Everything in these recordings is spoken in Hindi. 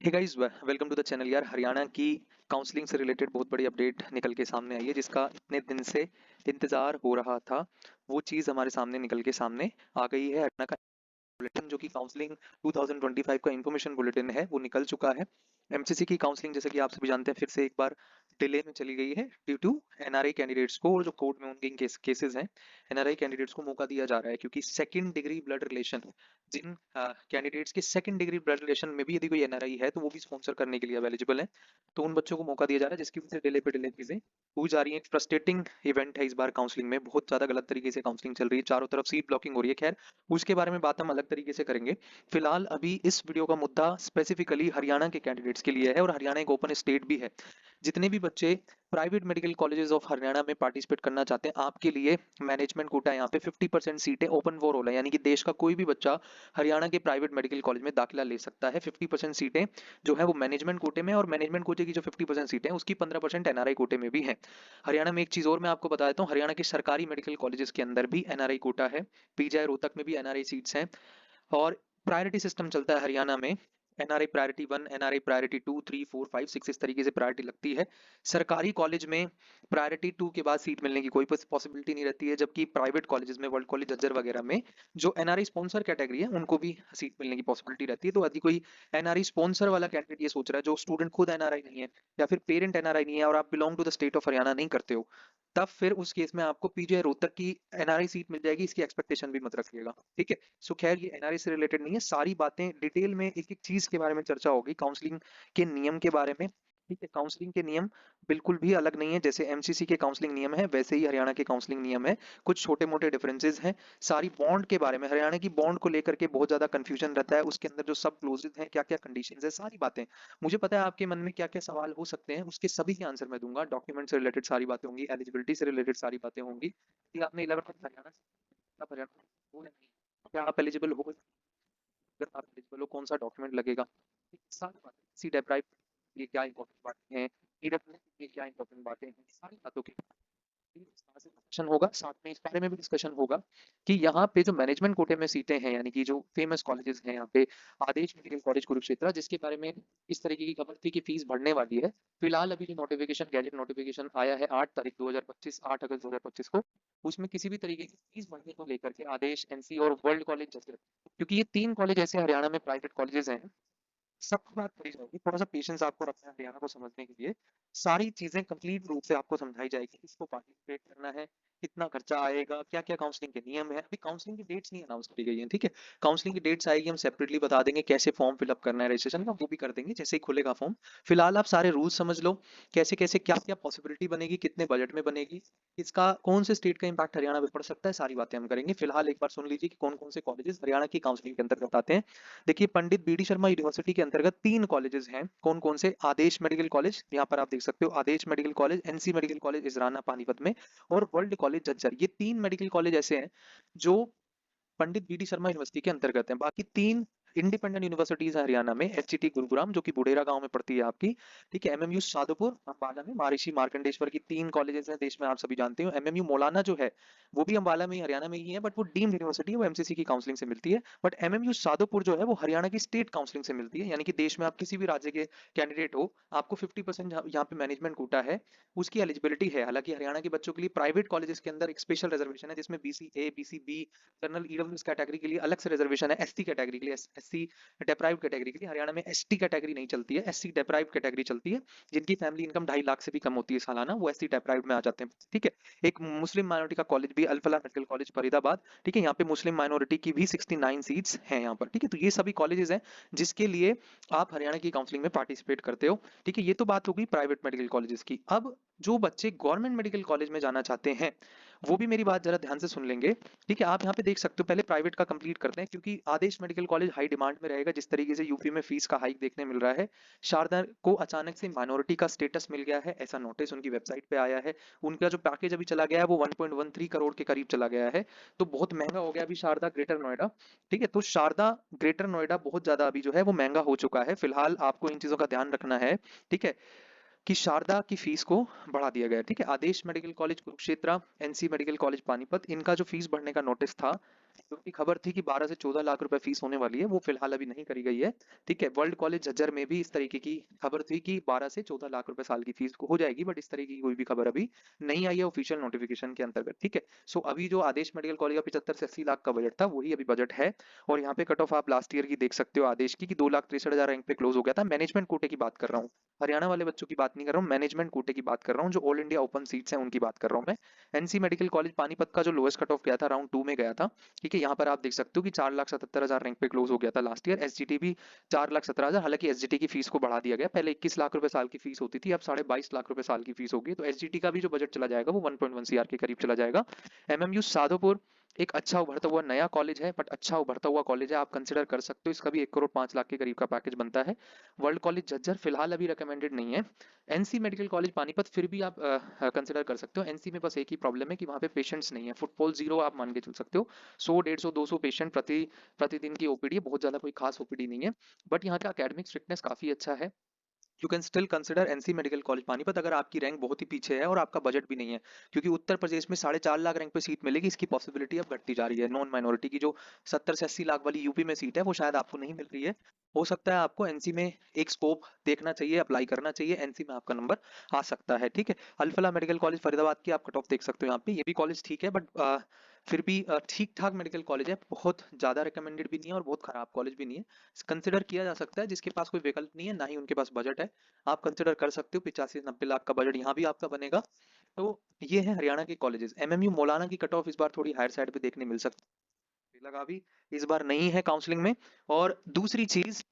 Hey guys, welcome to the channel. यार, हरियाणा की काउंसलिंग से रिलेटेड बहुत बड़ी अपडेट निकल के सामने आई है, जिसका इतने दिन से इंतजार हो रहा था। वो चीज़ हमारे सामने निकल के सामने आ गई है। हरियाणा का बुलेटिन, जो कि काउंसलिंग 2025 का इंफॉर्मेशन बुलेटिन है, वो निकल चुका है। एमसीसी की काउंसलिंग, जैसे कि आप सभी जानते हैं, फिर से एक बार डिले में चली गई है ड्यू टू एनआरआई कैंडिडेट्स को, और जो कोर्ट में उनके केसेस हैं, एनआरआई कैंडिडेट्स को मौका दिया जा रहा है, क्योंकि सेकंड डिग्री ब्लड रिलेशन, जिन कैंडिडेट्स के सेकंड डिग्री ब्लड रिलेशन में भी यदि कोई एनआरआई है, तो वो भी स्पॉन्सर करने के लिए एलिजिबल है। तो उन बच्चों को मौका दिया जा रहा है, जिसकी वजह से डिले पे डिले चीजें हुई जा रही है। एक फ्रस्ट्रेटिंग इवेंट है इस बार काउंसलिंग में। बहुत ज्यादा गलत तरीके से काउंसलिंग चल रही है, चारों तरफ सीट ब्लॉकिंग हो रही है। खैर, उसके बारे में बात हम अलग तरीके से करेंगे। फिलहाल अभी इस वीडियो का मुद्दा स्पेसिफिकली हरियाणा के कैंडिडेट्स के लिए है, और हरियाणा एक ओपन स्टेट भी है। जितने भी बच्चे private medical colleges of Haryana में पार्टिसिपेट करना चाहते हैं, आपके लिए मैनेजमेंट कोटा यहाँ पे 50% सीटें ओपन फॉर ऑल है, यानी कि देश का कोई भी बच्चा हरियाणा के प्राइवेट मेडिकल कॉलेज में दाखिला ले सकता है। 50% सीटें जो है वो मैनेजमेंट कोटे में, और मैनेजमेंट कोटे की जो 50% सीटें हैं, उसकी 15% एनआरआई कोटे में भी है। हरियाणा में एक चीज और मैं आपको बता देता हूँ, हरियाणा के सरकारी मेडिकल कॉलेजेस के अंदर भी एनआरआई कोटा है। पीजीआई रोहतक में भी एनआरआई सीट्स हैं। और प्रायोरिटी सिस्टम चलता है हरियाणा में। एनआरआई प्रायोरिटी 1, एनआरआई प्रायोरिटी 2, 3, 4, 5, 6, इस तरीके से प्रायोरिटी लगती है। सरकारी कॉलेज में प्रायोरिटी 2 के बाद सीट मिलने की कोई पॉसिबिलिटी नहीं रहती है, जबकि प्राइवेट कॉलेजेस में, वर्ल्ड कॉलेज झज्जर वगैरह में, जो एनआरआई स्पॉन्सर कैटेगरी है, उनको भी सीट मिलने की पॉसिबिलिटी रहती है। तो यदि कोई एनआरआई स्पॉन्सर वाला कैंडिडेट ये सोच रहा है, जो स्टूडेंट खुद एनआरआई नहीं है, या फिर पेरेंट एनआरआई नहीं है, और आप belong to the state of Haryana नहीं करते हो, तब फिर उस केस में आपको पीजीआई रोहतक की एनआरआई सीट मिल जाएगी। इसकी एक्सपेक्टेशन भी मत रखिएगा, ठीक है। सो खैर, ये एनआरआई से रिलेटेड नहीं है, सारी बातें डिटेल में एक एक चीज के बारे में चर्चा होगी। काउंसलिंग के नियम के बारे में, ठीक है। काउंसलिंग के नियम बिल्कुल भी अलग नहीं है। जैसे एमसीसी के काउंसलिंग नियम है, वैसे ही हरियाणा के काउंसलिंग नियम है। कुछ छोटे मोटे डिफरेंसेस हैं। सारी बॉन्ड के बारे में, हरियाणा की बॉन्ड को लेकर के बहुत ज्यादा कंफ्यूजन रहता है। उसके अंदर जो सब क्लोजेज हैं, क्या क्या कंडीशंस है, सारी बातें, मुझे पता है आपके मन में क्या क्या सवाल हो सकते हैं, उसके सभी के आंसर मैं दूंगा। डॉक्यूमेंट से रिलेटेड सारी बातें होंगी, एलिजिबिलिटी से रिलेटेड सारी बातें होंगी कि आपने 11th हरियाणा से, आप हरियाणा हो या नहीं, क्या आप एलिजिबल हो, अगर आप एलिजिबल हो कौन सा डॉक्यूमेंट लगेगा, ये सारी बातें। सी डेप्राइव ये क्या इंपॉर्टेंट बातें हैं, ईडब्ल्यू ये क्या इंपॉर्टेंट बातें हैं, सारी बातों की डिस्कशन होगा। साथ में इस बारे में भी डिस्कशन होगा कि यहाँ पे जो मैनेजमेंट कोटे में सीटें हैं, यानी कि जो फेमस कॉलेजेस हैं यहाँ पे, आदेश मेडिकल कॉलेज कुरुक्षेत्र, जिसके बारे में इस तरीके की खबर थी कि फीस बढ़ने वाली है। फिलहाल अभी जो नोटिफिकेशन, गैजेट नोटिफिकेशन आया है 8 तारीख 2025, 8 अगस्त 2025 को, उसमें किसी भी तरीके की फीस बढ़ने को लेकर के आदेश, एनसी और वर्ल्ड कॉलेज जैसे, क्योंकि ये 3 कॉलेज ऐसे हरियाणा में प्राइवेट कॉलेजेस हैं, सबकी बात करी जाएगी। थोड़ा सा पेशेंस आपको रखना है हरियाणा को समझने के लिए। सारी चीजें कंप्लीट रूप से आपको समझाई जाएगी, किसको पार्टिसिपेट करना है, कितना खर्चा आएगा, क्या क्या काउंसलिंग के नियम है। अभी काउंसलिंग की डेट्स नहीं अनाउंस की गई हैं, ठीक है। काउंसलिंग की डेट्स आएगी, हम सेपरेटली बता देंगे। कैसे फॉर्म फिलअप करना है रजिस्ट्रेशन का, वो भी कर देंगे जैसे ही खुलेगा फॉर्म। फिलहाल आप सारे रूल्स समझ लो, कैसे कैसे क्या क्या पॉसिबिलिटी बनेगी, कितने बजट में बनेगी, इसका कौन से स्टेट का इंपैक्ट हरियाणा पे पड़ सकता है, सारी बातें हम करेंगे। फिलहाल एक बार सुन लीजिए कि कौन कौन से कॉलेजेस हरियाणा की काउंसलिंग के अंतर्गत आते हैं। देखिए, पंडित बीडी शर्मा यूनिवर्सिटी के अंतर्गत 3 कॉलेजेस हैं। कौन कौन से? आदेश मेडिकल कॉलेज, यहाँ पर आप देख सकते हो, Adesh medical college, NC medical college Israna Panipat में, और वर्ल्ड कॉलेज झज्जर। ये 3 मेडिकल कॉलेज ऐसे हैं जो पंडित बीडी शर्मा यूनिवर्सिटी के अंतर्गत हैं। बाकी 3 इंडिपेंडेंट यूनिवर्सिटीज है हरियाणा में। एचजीटी गुरुग्राम, जो कि बुढेरा गांव में पड़ती है आपकी, ठीक है। एमएमयू शादुपुर अम्बाला में, महर्षि मार्कंडेश्वर की 3 कॉलेजेस हैं देश में, आप सभी जानते हो। एमएमयू मौलाना जो है, वो भी अम्बाला में ही, हरियाणा में ही है, बट वो डीम्ड यूनिवर्सिटी है, वो एमसीसी की काउंसलिंग से मिलती है। बट एमएमयू शादुपुर जो है, वो हरियाणा की स्टेट काउंसलिंग से मिलती है, यानी कि देश में आप किसी भी राज्य के कैंडिडेट हो, आपको 50% यहाँ पे मैनेजमेंट कोटा है, उसकी एलिजिबिलिटी है। हालांकि हरियाणा के बच्चों के लिए प्राइवेट कॉलेजेस के अंदर एक स्पेशल रिजर्वेशन है, जिसमें BC A, BC B, general EWS category के लिए अलग से रिजर्वेशन है। एसटी कैटेगरी के लिए, एससी डेप्राइव कैटेगरी के लिए हरियाणा में एसटी कैटेगरी नहीं चलती है, एससी डेप्राइव कैटेगरी चलती है। जिनकी फैमिली इनकम 2.5 लाख से भी कम होती है सालाना, वो एससी डेप्राइव में आ जाते हैं, ठीक है। एक मुस्लिम माइनॉरिटी का कॉलेज भी, अल फलाह मेडिकल कॉलेज फरीदाबाद, ठीक है। यहाँ पे मुस्लिम माइनॉरिटी की भी 69 सीट्स हैं यहाँ पर, ठीक है। तो ये सभी कॉलेजेस हैं जिसके लिए आप हरियाणा की काउंसलिंग में पार्टिसिपेट करते हो, ठीक है। ये तो बात होगी प्राइवेट मेडिकल कॉलेजेस की। अब जो बच्चे गवर्नमेंट मेडिकल कॉलेज में जाना चाहते हैं, वो भी मेरी बात जरा ध्यान से सुन लेंगे, ठीक है। आप यहाँ पे देख सकते हो, पहले प्राइवेट का कंप्लीट करते हैं, क्योंकि आदेश मेडिकल कॉलेज हाई डिमांड में रहेगा। जिस तरीके से यूपी में फीस का हाइक देखने मिल रहा है, शारदा को अचानक से माइनॉरिटी का स्टेटस मिल गया है, ऐसा नोटिस उनकी वेबसाइट पे आया है। उनका जो पैकेज अभी चला गया है, वो 1.13 करोड़ के करीब चला गया है। तो बहुत महंगा हो गया अभी शारदा ग्रेटर नोएडा, ठीक है। तो शारदा ग्रेटर नोएडा बहुत ज्यादा अभी जो है वो महंगा हो चुका है। फिलहाल आपको इन चीजों का ध्यान रखना है, ठीक है, कि शारदा की फीस को बढ़ा दिया गया है, ठीक है। Adesh medical college Kurukshetra, NC medical college Panipat, इनका जो फीस बढ़ने का नोटिस था, क्योंकि खबर थी कि 12 से 14 लाख रुपए फीस होने वाली है, वो फिलहाल अभी नहीं करी गई है। ठीक है, वर्ल्ड कॉलेज झज्जर में भी इस तरीके की खबर थी कि 12 से 14 लाख रुपए साल की फीस हो जाएगी, बट इस तरीके की कोई भी खबर अभी नहीं आई है ऑफिशियल नोटिफिकेशन के अंतर्गत। ठीक है, सो अभी जो आदेश मेडिकल कॉलेज का 75 से 80 लाख का बजट था, वही अभी बजट है। और यहाँ पे कट ऑफ आप लास्ट ईयर की देख सकते हो आदेश की, कि 2,63,000 रैंक पे क्लोज हो गया था। मैनेजमेंट कोटे की बात कर रहा हूँ, हरियाणा वाले बच्चों की बात नहीं कर रहा हूँ, मैनेजमेंट कोटे की बात कर रहा हूँ, जो ऑल इंडिया ओपन सीट्स हैं उनकी बात कर रहा हूँ मैं। एनसी मेडिकल कॉलेज पानीपत का जो लोएस्ट कट ऑफ गया था, राउंड 2 में गया था। ठीक है, यहाँ पर आप देख सकते हो कि 4,77,000 रैंक पे क्लोज हो गया था लास्ट ईयर। एसजीटी भी 4,17,000, हालांकि एसजीटी की फीस को बढ़ा दिया गया, पहले 21 लाख रुपए साल की फीस होती थी, अब 22.5 लाख रुपए साल की फीस होगी। तो एसजीटी का भी जो बजट चला जाएगा वो 1.1 सीआर के करीब चला जाएगा। एमएमयू साधोपुर एक अच्छा उभरता हुआ नया कॉलेज है, बट अच्छा उभरता हुआ कॉलेज है, आप कंसिडर कर सकते हो। इसका भी 1 करोड़ 5 लाख के करीब का पैकेज बनता है। वर्ल्ड कॉलेज झज्जर फिलहाल अभी रिकमेंडेड नहीं है। एनसी मेडिकल कॉलेज पानीपत फिर भी आप कंसिडर कर सकते हो। एनसी में बस एक ही प्रॉब्लम है कि वहाँ पे पेशेंट्स नहीं है, फुटफॉल जीरो आप मान के चल सकते हो। 100 150 200 पेशेंट प्रतिदिन की ओपीडी है, बहुत ज़्यादा कोई खास ओपीडी नहीं है। बट यहाँ का अकेडमिक स्ट्रिक्टनेस काफ़ी अच्छा है। You can still consider NC medical college Panipat, अगर आपकी रैंक बहुत ही पीछे है और आपका बजट भी नहीं है। क्योंकि उत्तर प्रदेश में 4.5 लाख रैंक पे सीट मिलेगी, इसकी पॉसिबिलिटी अब घटती जा रही है। नॉन माइनॉरिटी की जो 70 से 80 लाख वाली यूपी में सीट है, वो शायद आपको नहीं मिल रही है। हो सकता है आपको एनसी में एक स्कोप देखना चाहिए, अप्लाई करना चाहिए, एनसी में आपका नंबर आ सकता है। ठीक है, अल्फला मेडिकल कॉलेज फरीदाबाद की आप कट ऑफ देख सकते हो यहाँ पे, ये भी कॉलेज ठीक है, बट फिर भी ठीक ठाक मेडिकल कॉलेज है, बहुत ज्यादा रिकमेंडेड भी नहीं है और बहुत खराब कॉलेज भी नहीं है। कंसिडर किया जा सकता है, जिसके पास कोई विकल्प नहीं है, ना ही उनके पास बजट है, आप कंसिडर कर सकते हो। 85 से 90 लाख का बजट यहाँ भी आपका बनेगा। तो ये है हरियाणा के कॉलेजेस। एमएमयू मौलाना की कट ऑफ इस बार थोड़ी हायर साइड पे देखने मिल सकती है, लगा भी इस बार नहीं है काउंसलिंग में। और दूसरी चीज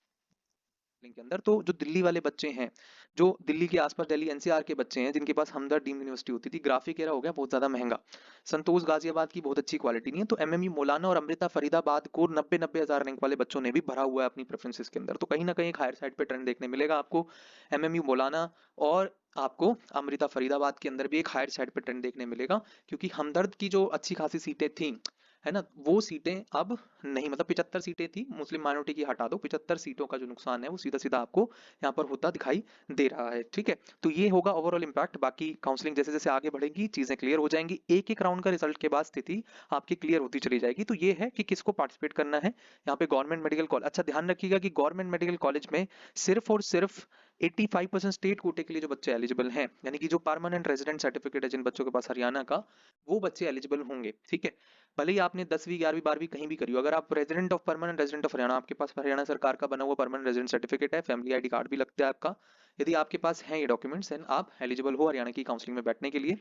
के अंदर, तो जो दिल्ली वाले बच्चे हैं, जो दिल्ली के आसपास दिल्ली एनसीआर के बच्चे हैं, जिनके पास हमदर्द डीम्ड यूनिवर्सिटी होती थी, ग्राफिक एरा हो गया बहुत ज्यादा महंगा, संतोष गाजियाबाद की बहुत अच्छी क्वालिटी नहीं है, तो एमएमयू मौलाना और अमृता फरीदाबाद को 90-90 हजार रैंक वाले बच्चों ने भी भरा हुआ है अपनी प्रेफरेंसेस के अंदर। तो कहीं ना कहीं एक हायर साइड पे ट्रेंड देखने मिलेगा आपको एमएमयू मौलाना, और आपको अमृता फरीदाबाद के अंदर भी एक हायर साइड पे ट्रेंड देखने मिलेगा। क्योंकि हमदर्द की जो अच्छी खासी सीटें थी, है ना, वो सीटें अब नहीं, मतलब 75 सीटें थी, मुस्लिम माइनॉरिटी की हटा दो, 75 सीटों का जो नुकसान है वो सीधा सीधा आपको यहाँ पर होता दिखाई दे रहा है। ठीक है, तो ये होगा ओवरऑल इम्पैक्ट। बाकी काउंसलिंग जैसे जैसे आगे बढ़ेगी चीजें क्लियर हो जाएंगी, एक एक राउंड का रिजल्ट के बाद स्थिति आपकी क्लियर होती चली जाएगी। तो ये है कि किसको पार्टिसिपेट करना है यहाँ पे गवर्नमेंट मेडिकल कॉलेज। अच्छा ध्यान रखिएगा कि गवर्नमेंट मेडिकल कॉलेज में सिर्फ और सिर्फ 85% स्टेट कोटे के लिए जो बच्चे एलिजिबल हैं, यानी कि जो परमानेंट रेजिडेंट सर्टिफिकेट है जिन बच्चों के पास हरियाणा का, वो बच्चे एलिजिबल होंगे। ठीक है, भले ही आपने 10वीं 11वीं 12वीं कहीं भी करी हो, अगर आप resident of permanent resident of Haryana, आपके पास हरियाणा सरकार का बना हुआ परमानेंट रेजिडेंट सर्टिफिकेट है, फैमिली आईडी कार्ड भी लगता है आपका, यदि आपके पास है ये डॉक्यूमेंट्स, देन आप एलिजिबल हो हरियाणा की काउंसलिंग में बैठने के लिए।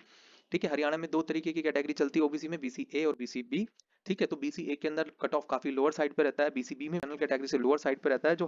ठीक है, हरियाणा में दो तरीके की कैटेगरी चलती है ओबीसी में, बीसी ए और बीसी बी। ठीक है, तो बीसी ए के अंदर कट ऑफ काफी लोअर साइड पे रहता है, बीसी बी में जनरल कैटेगरी से लोअर साइड पे रहता है। जो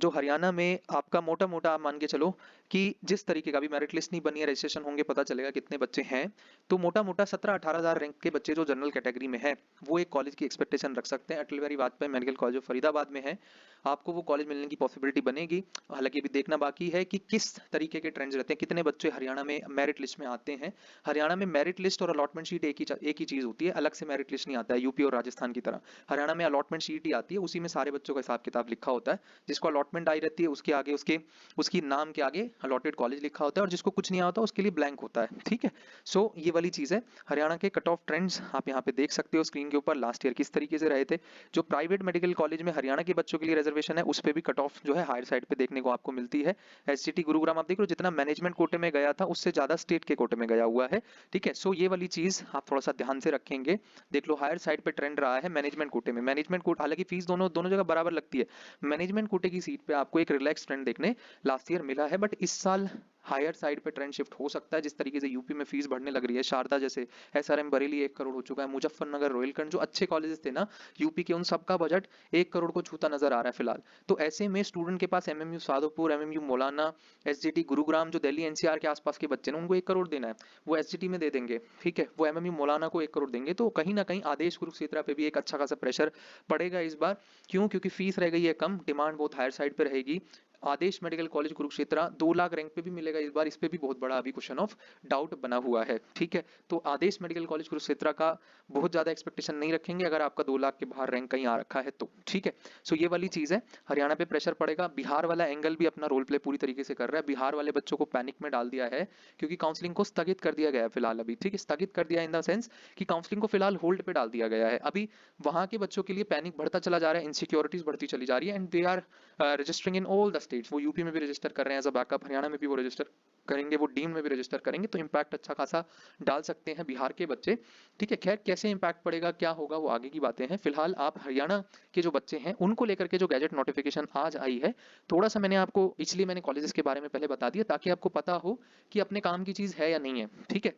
हरियाणा में आपका मोटा मोटा आप मान के चलो कि जिस तरीके का भी मेरिट लिस्ट नहीं बनी है, रजिस्ट्रेशन होंगे पता चलेगा कितने बच्चे हैं, तो मोटा मोटा 17-18 हजार रैंक के बच्चे जो जनरल कैटेगरी में है, वो एक कॉलेज की एक्सपेक्टेशन रख सकते हैं। अटल बिहारी वाजपेयी मेडिकल कॉलेज जो फरीदाबाद में है, आपको वो कॉलेज मिलने की पॉसिबिलिटी बनेगी। हालांकि अभी देखना बाकी है कि किस तरीके के ट्रेंड्स रहते हैं, कितने बच्चे हरियाणा में मेरिट लिस्ट में आते हैं। हरियाणा में मेरिट लिस्ट और अलॉटमेंट शीट एक ही चीज होती है, अलग से मेरिट लिस्ट नहीं आता है यूपी और राजस्थान की तरह। हरियाणा में अलॉटमेंट शीट ही आती है, उसी में सारे बच्चों का हिसाब किताब लिखा होता है। जिसको अलॉटमेंट आई रहती है उसके आगे उसकी नाम के आगे अलॉटेड कॉलेज लिखा होता है, और जिसको कुछ नहीं आता उसके लिए ब्लैंक होता है। ठीक है, सो ये वाली चीज है। हरियाणा के कट ऑफ ट्रेंड्स आप यहाँ पे देख सकते हो स्क्रीन के ऊपर, लास्ट ईयर किस तरीके से रहे थे। जो प्राइवेट मेडिकल कॉलेज में हरियाणा के बच्चों के लिए रिजर्वेशन है, उस पर भी कट ऑफ जो है हायर साइड पे देखने को आपको मिलती है। एसजीटी गुरुग्राम आप देख लो, जितना मैनेजमेंट कोटे में गया था उससे ज्यादा स्टेट के कोटे में गया हुआ है। ठीक है, सो ये वाली चीज आप थोड़ा सा ध्यान से रखेंगे। देख लो हायर साइड पे ट्रेंड रहा है मैनेजमेंट कोटे में। मैनेजमेंट कोटे हालांकि फीस दोनों दोनों जगह बराबर लगती है, मैनेजमेंट कोटे की सीट पे आपको एक रिलैक्स ट्रेंड देखने लास्ट ईयर मिला है, बट इस साल हायर साइड पे ट्रेंड शिफ्ट हो सकता है। जिस तरीके से यूपी में फीस बढ़ने लग रही है, शारदा जैसे, एसआरएम बरेली 1 करोड़ हो चुका है, मुजफ्फरनगर, रोहिलखंड जो अच्छे कॉलेजेस थे ना यूपी के, उन सबका बजट 1 करोड़ को छूता नजर आ रहा है फिलहाल। तो ऐसे में स्टूडेंट के पास एमएमयू साधोपुर, एमएमयू मौलाना, एसजीटी गुरुग्राम, जो दिल्ली एनसीआर के आसपास के बच्चे ना, उनको 1 करोड़ देना है, वो एसजीटी में दे देंगे। ठीक है, वो एमएमयू मौलाना को 1 करोड़ देंगे, तो कहीं ना कहीं आदेश कुरुक्षेत्र पे भी एक अच्छा खासा प्रेशर पड़ेगा इस बार। क्यों? क्योंकि फीस रह गई है कम, डिमांड बहुत हायर साइड पे रहेगी। Adesh medical college Kurukshetra 2 lakh rank पे भी मिलेगा इस बार, इस पे भी बहुत बड़ा अभी क्वेश्चन ऑफ डाउट बना हुआ है। ठीक है, तो आदेश मेडिकल कॉलेज कुरुक्षेत्र का बहुत ज्यादा एक्सपेक्टेशन नहीं रखेंगे अगर आपका 2 लाख के बाहर रैंक कहीं आ रखा है तो। ठीक है, सो ये वाली चीज है, हरियाणा पे प्रेशर पड़ेगा। बिहार वाला एंगल भी अपना रोल प्ले पूरी तरीके से कर रहा है, बिहार वाले बच्चों को पैनिक में डाल दिया है क्योंकि काउंसलिंग को स्थगित कर दिया गया है फिलहाल अभी। ठीक है, स्थगित कर दिया इन द सेंस कि काउंसलिंग को फिलहाल होल्ड पे डाल दिया गया है। अभी वहां के बच्चों के लिए पैनिक बढ़ता चला जा रहा है, इनसिक्योरिटीज बढ़ती चली जा रही है, and they are registering in all the states. वो यूपी में भी रजिस्टर कर रहे हैं एज अ बैकअप, हरियाणा में भी वो रजिस्टर करेंगे, वो डीम में भी रजिस्टर करेंगे, तो इम्पैक्ट अच्छा खासा डाल सकते हैं बिहार के बच्चे। ठीक है, खैर कैसे इम्पैक्ट पड़ेगा क्या होगा वो आगे की बातें हैं। फिलहाल आप हरियाणा के जो बच्चे हैं उनको लेकर के जो गैजेट नोटिफिकेशन आज आई है, थोड़ा सा मैंने आपको, इसलिए मैंने कॉलेजेस के बारे में पहले बता दिया ताकि आपको पता हो कि अपने काम की चीज है या नहीं है। ठीक है,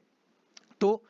तो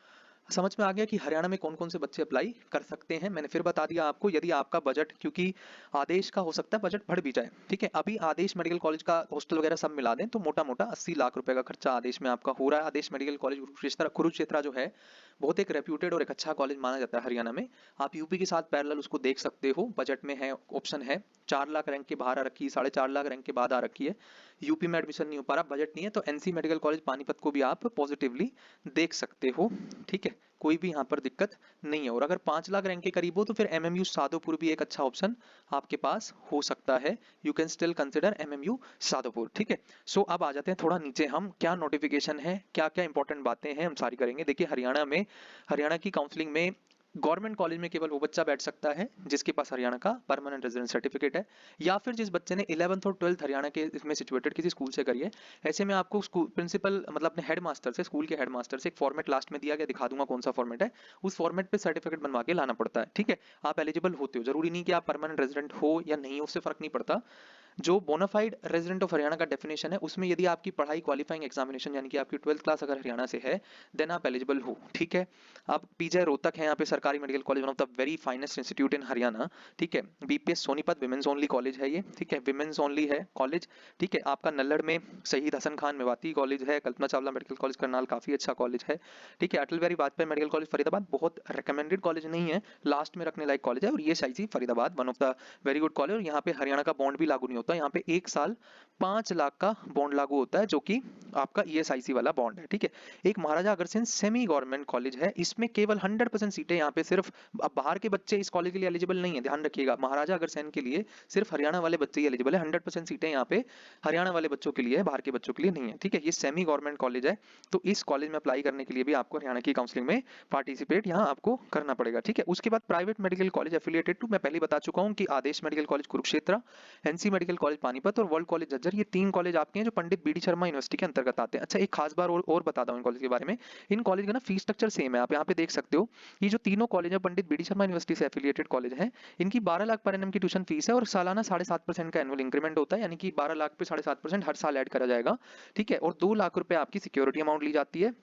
समझ में आ गया कि हरियाणा में कौन कौन से बच्चे अप्लाई कर सकते हैं। मैंने फिर बता दिया आपको, यदि आपका बजट, क्योंकि आदेश का हो सकता है बजट बढ़ भी जाए। ठीक है, अभी आदेश मेडिकल कॉलेज का हॉस्टल वगैरह सब मिला दें तो मोटा मोटा 80 लाख रुपए का खर्चा आदेश में आपका हो रहा है। आदेश मेडिकल कॉलेज कुरुक्षेत्र जो है बहुत एक रेप्यूटेड और एक अच्छा कॉलेज माना जाता है हरियाणा में। आप यूपी के साथ पैरेलल उसको देख सकते हो, बजट में है, ऑप्शन है। 4 लाख रैंक के बाहर आ रखी है, 4.5 लाख रैंक के बाद आ रखी है। यूपी में एडमिशन नहीं हो पा रहा, बजट नहीं है, तो एनसी मेडिकल कॉलेज पानीपत को भी आप पॉजिटिवली देख सकते हो। ठीक है, कोई भी यहाँ पर दिक्कत नहीं है। और अगर 5 लाख रैंक के करीब हो तो फिर एमएमयू सादोपुर भी एक अच्छा ऑप्शन आपके पास हो सकता है। You can still consider MMU Sadopur. ठीक है, सो अब आ जाते हैं थोड़ा नीचे, हम क्या नोटिफिकेशन है, क्या क्या इंपॉर्टेंट बातें हैं, हम सारी करेंगे। देखिए हरियाणा की काउंसलिंग में गवर्नमेंट कॉलेज में केवल वो बच्चा बैठ सकता है जिसके पास हरियाणा का परमानेंट रेजिडेंट सर्टिफिकेट है, या फिर जिस बच्चे ने 11th और 12th हरियाणा के इसमें सिचुएटेड किसी स्कूल से करी है। ऐसे में आपको स्कूल प्रिंसिपल मतलब अपने हेडमास्टर से, स्कूल के हेडमास्टर से एक फॉर्मेट लास्ट में दिया गया, दिखा दूंगा कौन सा फॉर्मेट है, उस फॉर्मेट पे सर्टिफिकेट बनवा के लाना पड़ता है। ठीक है, आप एलिजिबल होते हो, जरूरी नहीं कि आप परमानेंट रेजिडेंट हो या नहीं हो, उससे फर्क नहीं पड़ता। जो बोनाफाइड रेजिडेंट ऑफ हरियाणा का डेफिनेशन है उसमें यदि आपकी पढ़ाई क्वालिफाइंग एग्जामिनेशन यानी कि आपकी 12th क्लास अगर हरियाणा से है देन आप एलिजिबल हो। ठीक है, आप पीजे रोहतक है यहाँ पे सरकारी medical college, one of the very finest institute इन हरियाणा। ठीक है, BPS Sonipat women's only college है ये। ठीक है, विमेंस ओनली है कॉलेज। ठीक है, आपका नल्लड़ में शहीद हसन खान मेवाती कॉलेज है, कल्पना चावला मेडिकल कॉलेज करनाल काफी अच्छा कॉलेज है। ठीक है, अटल बिहारी वाजपेयी मेडिकल कॉलेज फरीदाबाद बहुत रिकमेंडेड कॉलेज नहीं है, लास्ट में रखने लायक कॉलेज है। और ये शाइसी Faridabad one of the very good college. और यहाँ पे हरियाणा का बॉन्ड भी लागू नहीं होता, यहाँ पे 1 साल 5 लाख का बॉन्ड लागू होता है जो कि आपका ईएसआईसी वाला बॉन्ड है। ठीक है, एक Maharaja Agrasen semi government college है, इसमें केवल 100% सीटें यहाँ पे सिर्फ, अब बाहर के बच्चे इस कॉलेज के लिए एलिजिबल नहीं है, ध्यान रखिएगा। महाराजा अग्रसेन के लिए सिर्फ हरियाणा वाले बच्चे ही एलिजिबल है, 100% सीटें यहाँ पे हरियाणा वाले बच्चों के लिए है, बाहर के बच्चों के लिए नहीं है। ठीक है, ये सेमी गवर्नमेंट कॉलेज है, तो इस कॉलेज में अप्लाई करने के लिए भी आपको हरियाणा की काउंसलिंग में पार्टिसिपेट यहाँ आपको करना पड़ेगा। ठीक है, उसके बाद private medical college affiliated to, मैं पहले बता चुका हूँ कि Adesh medical college Kurukshetra, NC medical college Panipat और वर्ल्ड कॉलेज झज्जर, ये 3 कॉलेज आपके हैं जो पंडित बीडी शर्मा यूनिवर्सिटी के अंतर्गत आते हैं। अच्छा, एक खास बार और बता दूं इन कॉलेज के बारे में, इन कॉलेज का ना फीस स्ट्रक्चर सेम है, आप यहाँ पे देख सकते हो। ये जो तीनों कॉलेज है पंडित बीडी शर्मा यूनिवर्सिटी से एफिलिएटेड कॉलेज है, इनकी 12 लाख पर एनएम की ट्यूशन फीस है और सालाना 7.5% का एनुअल इंक्रीमेंट होता है, यानी कि 12 लाख पे 7.5% हर साल ऐड करा जाएगा। ठीक है, और 2 लाख रुपए आपकी सिक्योरिटी अमाउंट ली जाती है।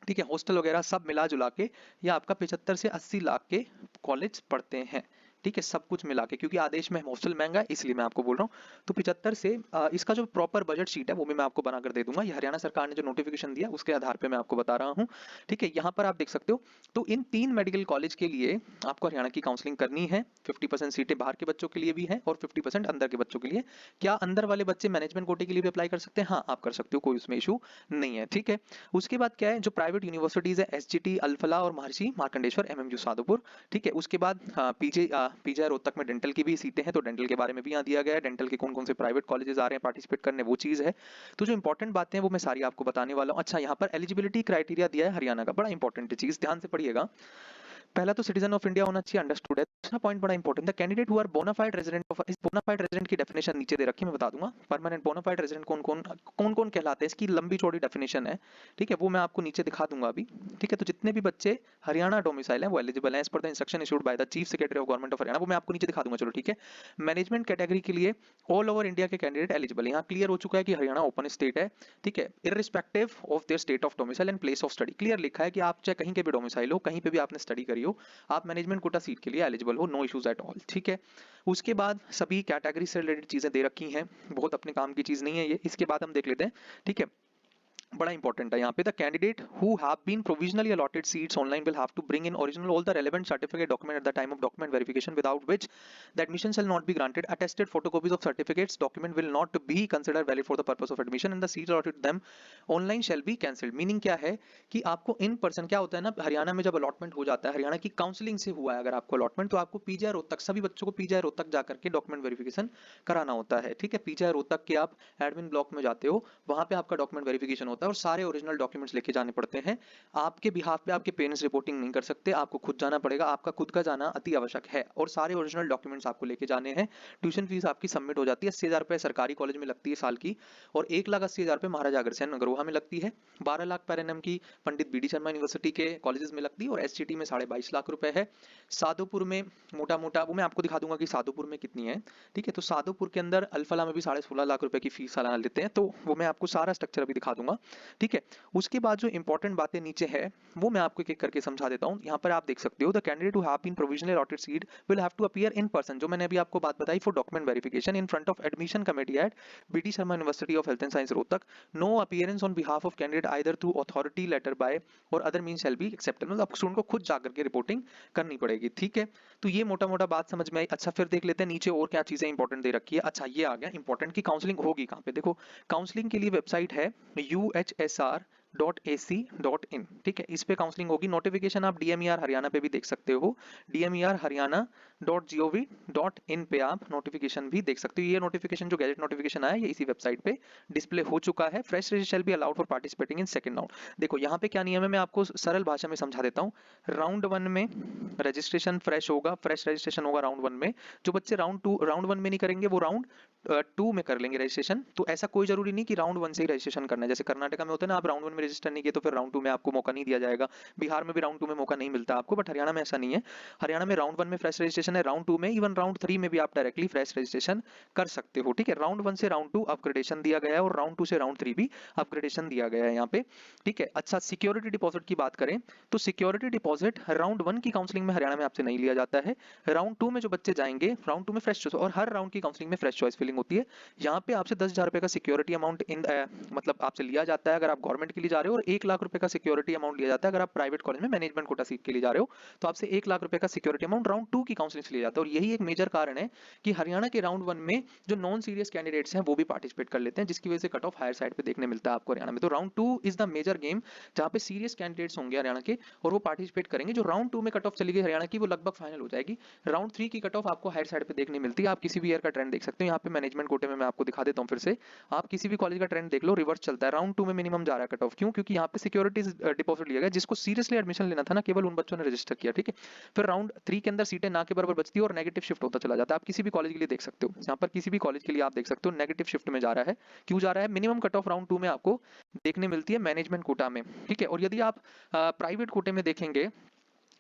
ठीक है, हॉस्टल वगैरह सब मिला जुला के ये आपका 75 से 80 लाख के कॉलेज पढ़ते हैं। ठीक है, सब कुछ मिला के, क्योंकि आदेश में हॉस्टल महंगा है इसलिए मैं आपको बोल रहा हूँ। तो 75 से इसका जो प्रॉपर बजट शीट है वो भी मैं आपको बनाकर दे दूंगा, ये हरियाणा सरकार ने जो नोटिफिकेशन दिया उसके आधार पे मैं आपको बता रहा हूँ। ठीक है, यहाँ पर आप देख सकते हो। तो इन 3 मेडिकल कॉलेज के लिए आपको हरियाणा की काउंसलिंग करनी है। 50% सीटें बाहर के बच्चों के लिए भी है और 50% अंदर के बच्चों के लिए। क्या अंदर वाले बच्चे मैनेजमेंट कोटे के लिए भी अप्लाई कर सकते हैं? हाँ, आप कर सकते हो, कोई उसमें इशू नहीं है। ठीक है, उसके बाद क्या है, जो प्राइवेट यूनिवर्सिटीज है, एसजीटी अल्फला और महर्षि मार्कंडेश्वर एमएमयू साधुपुर। ठीक है, उसके बाद पीजे रोहतक में डेंटल की भी सीटें हैं, तो डेंटल के बारे में भी यहाँ दिया गया है, डेंटल के कौन कौन से प्राइवेट कॉलेजेस आ रहे हैं पार्टिसिपेट करने, वो चीज है। तो जो इंपॉर्टेंट बातें हैं वो मैं सारी आपको बताने वाला हूँ। अच्छा, यहाँ पर एलिजिबिलिटी क्राइटेरिया दिया है हरियाणा का, बड़ा इंपॉर्टेंट चीज, ध्यान से पढ़िएगा। पहला तो सिटीजन ऑफ इंडिया होना चाहिए, अंडरस्टूड है। दूसरा पॉइंट बड़ा इंपॉर्टेंट है, candidate who are bonafide resident of, इस बोनाफाइड रेजिडेंट की डेफिनेशन नीचे दे रखी है, मैं बता दूंगा। परमानेंट बोनाफाइड रेजिडेंट कौन कौन कहलाते हैं, इसकी लंबी चौड़ी डेफिनेशन है। ठीक है, वो मैं आपको नीचे दिखा दूंगा अभी। ठीक है, तो जितने भी बच्चे हरियाणा डोमिसाइल है वो एलिजिबल है as per the instruction issued by the chief secretary of government of Haryana, वो मैं आपको नीचे दिखा दूंगा। चलो ठीक है, मैनेजमेंट कैटेगरी के लिए ऑल ओवर इंडिया के कैंडिडेट एलिजिबल, यहाँ क्लियर हो चुका है कि हरियाणा ओपन स्टेट है। ठीक है, irrespective of their state of domicile and place of study, clear लिखा है कि आप चाहे कहीं के भी डोमिसाइल हो, कहीं पे भी आपने स्टडी करी हो, आप मैनेजमेंट कोटा सीट के लिए एलिजिबल हो, नो इश्यूज एट ऑल। ठीक है, उसके बाद सभी कैटेगरी से रिलेटेड चीजें दे रखी हैं, बहुत अपने काम की चीज नहीं है ये। इसके बाद हम देख लेते हैं। ठीक है, बड़ा इंपॉर्टेंट है यहाँ पे, the candidate who have been provisionally allotted seats online will have to bring in original all the relevant certificate document at the time of document verification without which the admission shall not be granted attested photocopies of certificates document will not be considered valid for the purpose of admission and the seats allotted them online shall be cancelled. Meaning क्या है कि आपको इन पर्सन, क्या होता है ना, हरियाणा में जब अलॉटमेंट हो जाता है, हरियाणा की काउंसलिंग से हुआ है अगर आपको अलॉटमेंट, तो आपको पीजीआई रोहतक, सभी बच्चों को पीजीआई रोहतक जाकर के डॉक्यूमेंट वेरिफिकेशन कराना होता है। ठीक है, पीजीआई रोहतक के आप एडमिन ब्लॉक में जाते हो, वहां पे आपका डॉक्यूमेंट वेरिफिकेशन होता है और सारे ओरिजिनल डॉक्यूमेंट्स लेके जाने पड़ते हैं। आपके बिहाफ पे आपके पेरेंट्स रिपोर्टिंग नहीं कर सकते, आपको खुद जाना पड़ेगा, आपका खुद का जाना अति आवश्यक है और सारे ओरिजिनल डॉक्यूमेंट्स आपको लेके जाने हैं। ट्यूशन फीस आपकी सबमिट हो जाती है, 80,000 रुपए सरकारी कॉलेज में लगती है साल की, और 1,80,000 रुपए महाराजा अग्रसेन नगरोहा में लगती है। 12 लाख पर एनम की पंडित बी डी शर्मा यूनिवर्सिटी के कॉलेजेस में लगती है और एसजीटी में 22.5 लाख रुपए है। साधोपुर में मोटा मोटा वो मैं आपको दिखा दूंगा कि साधोपुर में कितनी है। ठीक है, तो साधोपुर के अंदर अल्फला में भी 16.5 लाख रुपए की फीस सालाना लेते हैं, तो वो मैं आपको सारा स्ट्रक्चर अभी दिखा दूंगा। ठीक है, उसके बाद जो इंपॉर्टेंट बातें नीचे है वो मैं आपको एक एक करके समझा देता हूँ। यहाँ पर आप देख सकते हो, the candidate who have been provisionally allotted seat will have to appear in person, जो मैंने अभी आपको बात बताई, for document verification in front of admission committee at BD Sharma university of health and science Rohtak. No appearance on behalf of candidate either through authority letter by or other mean shall be accepted. मतलब आपको स्टूडेंट को खुद जाकर के रिपोर्टिंग करनी पड़ेगी। ठीक है, तो ये मोटा मोटा बात समझ में आई। अच्छा, फिर देख लेते हैं नीचे और क्या चीजें इंपॉर्टेंट दे रखी है। अच्छा, ये आ गया इंपॉर्टेंट की काउंसलिंग होगी कहाँ पे। देखो, काउंसलिंग के लिए वेबसाइट है UHSR.AC.in। ठीक है, इस पे काउंसलिंग होगी। नोटिफिकेशन आप DMER हरियाणा पे भी देख सकते हो, DMER.Haryana.gov.in पे आप नोटिफिकेशन भी देख सकते हो। ये नोटिफिकेशन जो गैजेट नोटिफिकेशन आया, ये इसी वेबसाइट पे डिस्प्ले हो चुका है। Fresh register shall be allowed for participating in second round. देखो यहाँ पे क्या नियम है, मैं आपको सरल भाषा में समझा देता हूँ। राउंड 1 में रजिस्ट्रेशन फ्रेश होगा, फ्रेश रजिस्ट्रेशन होगा राउंड 1 में। जो बच्चे राउंड 1 में नहीं करेंगे वो राउंड 2 में कर लेंगे रजिस्ट्रेशन। तो ऐसा कोई जरूरी नहीं कि राउंड 1 से ही रजिस्ट्रेशन करना है। जैसे कर्नाटका में होता है ना, आप राउंड 1 में रजिस्टर नहीं किए तो फिर राउंड 2 में आपको मौका नहीं दिया जाएगा। बिहार में भी राउंड 2 में मौका नहीं मिलता आपको, बट हरियाणा में ऐसा नहीं है। हरियाणा में राउंड 1 में फ्रेश रजिस्ट्रेशन है, राउंड 2 में, इवन राउंड 3 में भी आप डायरेक्टली फ्रेश रजिस्ट्रेशन कर सकते हो। ठीक है, राउंड 1 से राउंड 2 अपग्रेडेशन दिया गया है और राउंड 2 से राउंड 3 भी अपग्रेडेशन दिया गया है यहाँ पे। ठीक है, अच्छा, सिक्योरिटी डिपॉजिट की बात करें तो सिक्योरिटी डिपॉजिट राउंड 1 की काउंसलिंग में हरियाणा में आपसे नहीं लिया जाता है। राउंड 2 में जो बच्चे जाएंगे, राउंड 2 में फ्रेश चॉइस, और हर राउंड की काउंसलिंग में फ्रेश चॉइस फिलिंग होती है। यहाँ पे आपसे 10,000 रुपए का सिक्योरिटी अमाउंट मतलब आपसे लिया जाता है अगर आप गवर्नमेंट के लिए जा रहे हो, और 1 लाख रुपए का सिक्योरिटी अमाउंट लिया जाता है अगर आप प्राइवेट कॉलेज में मैनेजमेंट कोटा सीट के लिए जा रहे हो। तो आपसे 1 लाख रुपए का सिक्योरिटी अमाउंट राउंड 2 की काउंसलिंग से लिया जाता है। और यही एक मेजर कारण है कि हरियाणा के राउंड 1 में जो नॉन सीरियस कैंडिडेट्स हैं वो भी पार्टिसिपेट कर लेते हैं, जिसकी वजह से कट ऑफ हायर साइड पे देखने मिलता है आपको हरियाणा में। तो round 2 is the major game जहाँ पे सीरियस कैंडिडेट्स होंगे हरियाणा के और वो पार्टिसिपेट करेंगे। जो राउंड 2 में कट ऑफ चली गई हरियाणा की वो लगभग फाइनल हो जाएगी। राउंड 3 की कट ऑफ आपको हायर साइड पे देखने मिलती है। आप किसी भी ईयर का ट्रेंड देख सकते हो। यहाँ पे मैनेजमेंट कोटे में मैं आपको दिखा देता हूँ फिर से। आप किसी भी कॉलेज का ट्रेंड देख लो, रिवर्स चलता है। राउंड 2 में मिनिमम जा रहा है कट ऑफ। क्यों? क्योंकि यहाँ पे सिक्योरिटी डिपॉजिट लिया गया, जिसको सीरियसली एडमिशन लेना था ना, केवल उन बच्चों ने रजिस्टर किया। ठीक है, फिर राउंड 3 के अंदर सीटें ना के बराबर बचती है और नेगेटिव शिफ्ट होता चला जाता है। आप किसी भी कॉलेज के लिए देख सकते हो, यहाँ पर किसी भी कॉलेज के लिए आप देख सकते हो नेगेटिव शिफ्ट में जा रहा है। क्यों जा रहा है? मिनिमम कट ऑफ राउंड 2 में आपको देखने मिलती है मैनेजमेंट कोटा में। ठीक है, और यदि आप प्राइवेट कोटे में देखेंगे,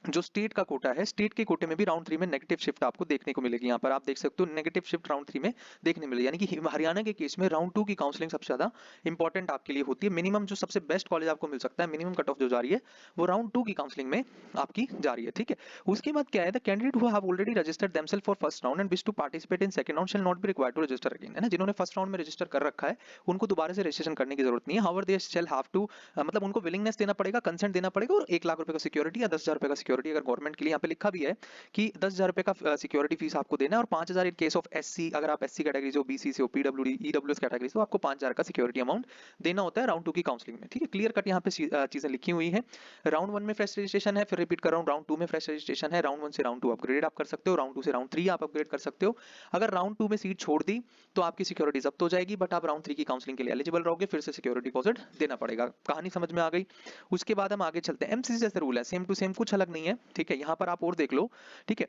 जो स्टेट का कोटा है, स्टेट के कोटे में भी राउंड 3 में नेगेटिव शिफ्ट आपको देखने को मिलेगी। यहाँ पर आप देख सकते हो नेगेटिव शिफ्ट राउंड 3 में देखने मिलेगी। यानी कि हरियाणा के केस में राउंड 2 की काउंसलिंग सबसे ज्यादा इंपॉर्टेंट आपके लिए होती है। मिनिमम जो सबसे बेस्ट कॉलेज आपको मिल सकता है, मिनिमम कट ऑफ जो जा रही है वो राउंड 2 की काउंसलिंग में आपकी जा रही है। ठीक है, उसके बाद क्या है, the candidate who have already registered themselves for first round and wish to participate in second round shall not be required to register again. है ना, जिन्होंने फर्स्ट राउंड में रजिस्टर कर रखा है उनको दोबारा से रजिस्ट्रेशन करने की जरूरत नहीं है। However they shall have to, मतलब उनको विलिंगनेस देना पड़ेगा, कंसेंट देना पड़ेगा, और 1 लाख रुपए का सिक्योरिटी या 10,000 रुपए का सिक्योरिटी अगर गवर्नमेंट के लिए, यहाँ पे लिखा भी है कि 10,000 रुपए का सिक्योरिटी फीस आपको देना है, और 5,000 इन केस ऑफ एससी, अगर आप एससी कैटेगरी से हो, बीसी से हो, पीडब्ल्यूडी, ईडब्ल्यूएस कैटेगरी से हो, आपको 5,000 का सिक्योरिटी अमाउंट देना होता है राउंड 2 की काउंसलिंग में। ठीक है, क्लियर कट यहाँ पे चीजें लिखी हुई है। राउंड 1 में फ्रेश रजिस्ट्रेशन है, फिर रिपीट कर रहा हूँ, राउंड 2 में फ्रेश रजिस्ट्रेशन है। राउंड 1 से राउंड 2 अपग्रेड आप कर सकते हो, राउंड 2 से राउंड 3 आप अपग्रेड कर सकते हो। अगर राउंड 2 में सीट छोड़ दी तो आपकी सिक्योरिटी जब्त हो जाएगी, बट आप राउंड 3 की काउंसलिंग के लिए एलिजिबल रहोगे, फिर से सिक्योरिटी डिपॉजिट देना पड़ेगा। कहानी समझ में आ गई? उसके बाद हम आगे चलते हैं। एमसीसी जैसे रूल है, सेम टू सेम, कुछ अलग नहीं है। ठीक है, यहाँ पर आप और देख लो। ठीक है,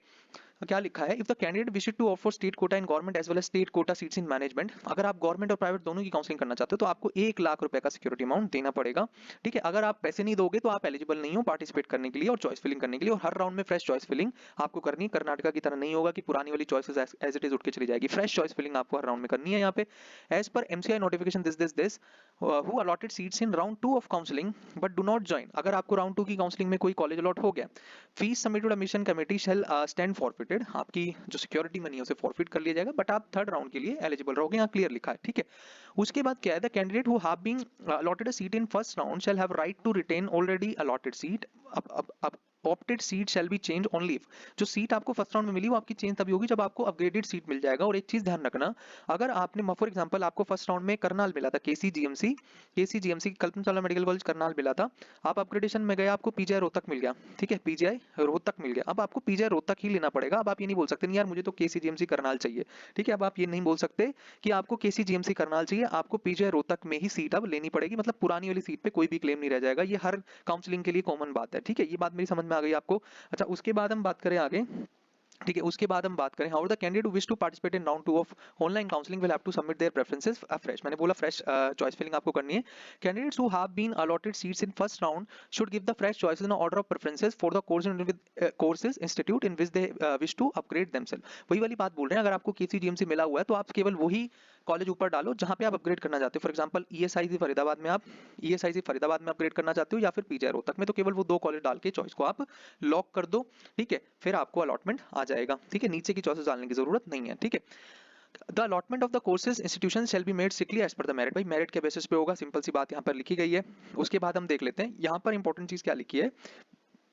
क्या लिखा है, if the candidate wishes to offer state quota in government as well as state quota seats in management, अगर आप गवर्नमेंट और प्राइवेट दोनों की काउंसलिंग करना चाहते हो तो आपको 1 लाख रुपए का सिक्योरिटी अमाउंट देना पड़ेगा। ठीक है, अगर आप पैसे नहीं दोगे तो आप एलिजिबल नहीं हो पार्टिसिपेट करने के लिए और चॉइस फिलिंग करने के लिए, और हर राउंड में फ्रेश चॉइस फिलिंग आपको करनी है। कर्नाटका की तरह नहीं होगा कि पुरानी वाली चॉइसेस एज इट इज उठ के चली जाएगी। फ्रेश चॉइस फिलिंग आपको हर राउंड में करनी है। यहाँ पे as per MCI notification this who allotted seats in round 2 of counselling but do not join, अगर आपको राउंड 2 की काउंसलिंग में कोई कॉलेज अलॉट हो गया, फीस सबमिटेड एडमिशन कमेटी शैल स्टैंड फॉरफिट। फॉरफिटेड, आपकी जो सिक्योरिटी मनी है उसे फॉरफिट कर लिया जाएगा, बट आप थर्ड राउंड के लिए एलिजिबल रहोगे, यहाँ क्लियर लिखा है, ठीक है। उसके बाद क्या है, the candidate who have been allotted a seat in first round shall have right to retain already allotted seat. अब opted seat shall be change only if, जो सीट आपको फर्स्ट राउंड में मिली वो आपकी चेंज तभी होगी जब आपको अपग्रेडेड सीट मिल जाएगा। और एक चीज ध्यान रखना, अगर आपने फॉर एग्जांपल आपको फर्स्ट राउंड में करनाल मिला था, KCGMC Kalpana Chawla medical college Karnal मिला था, आप अपग्रेडेशन में गए, आपको पीजीआई रोहतक मिल गया, ठीक है, पीजीआई रोहतक मिल गया, अब आपको पीजीआई रोहतक ही लेना पड़ेगा। अब आप ये नहीं बोल सकते नहीं यार मुझे तो केसीजीएमसी करनाल चाहिए, ठीक है, अब आप ये नहीं बोल सकते कि आपको केसीजीएमसी करनाल चाहिए, आपको पीजीआई रोहतक में ही सीट अब लेनी पड़ेगी, मतलब पुरानी वाली सीट पे कोई भी क्लेम नहीं रह जाएगा। ये हर काउंसलिंग के लिए कॉमन बात है, ठीक है, ये बात मेरी समझ में आ गई आपको। अच्छा, उसके बाद हम बात करें आगे, ठीक है, उसके बाद हम बात करें how the candidate who wish to participate in round 2 of online counselling will have to submit their preferences fresh. मैंने बोला फ्रेश चॉइस फिलिंग आपको करनी है। Candidates who have been allotted seats in first round should give the fresh choices in order of preferences for the courses institute in which they wish to upgrade themselves. वही वाली बात बोल रहे हैं, अगर आपको केसीजीएमसी मिला हुआ है तो आप केवल वही कॉलेज ऊपर डालो जहां पे आप अपग्रेड करना चाहते हो। फॉर एग्जांपल ईएसआईसी फरीदाबाद में, आप ईएसआईसी फरीदाबाद में अपग्रेड करना चाहते हो या फिर पीजीआई रोहतक में, तो केवल वो दो कॉलेज डाल के चॉइस को आप लॉक कर दो, ठीक है, फिर आपको अलॉटमेंट आ जाएगा, ठीक है, नीचे की चॉइसेस डालने की जरूरत नहीं है, ठीक है। The allotment of the courses institution shall be made strictly as per the merit, भाई मेरिट के बेसिस पे होगा, सिंपल सी बात यहाँ पर लिखी गई है। उसके बाद हम देख लेते हैं यहाँ पर इंपॉर्टेंट चीज क्या लिखी है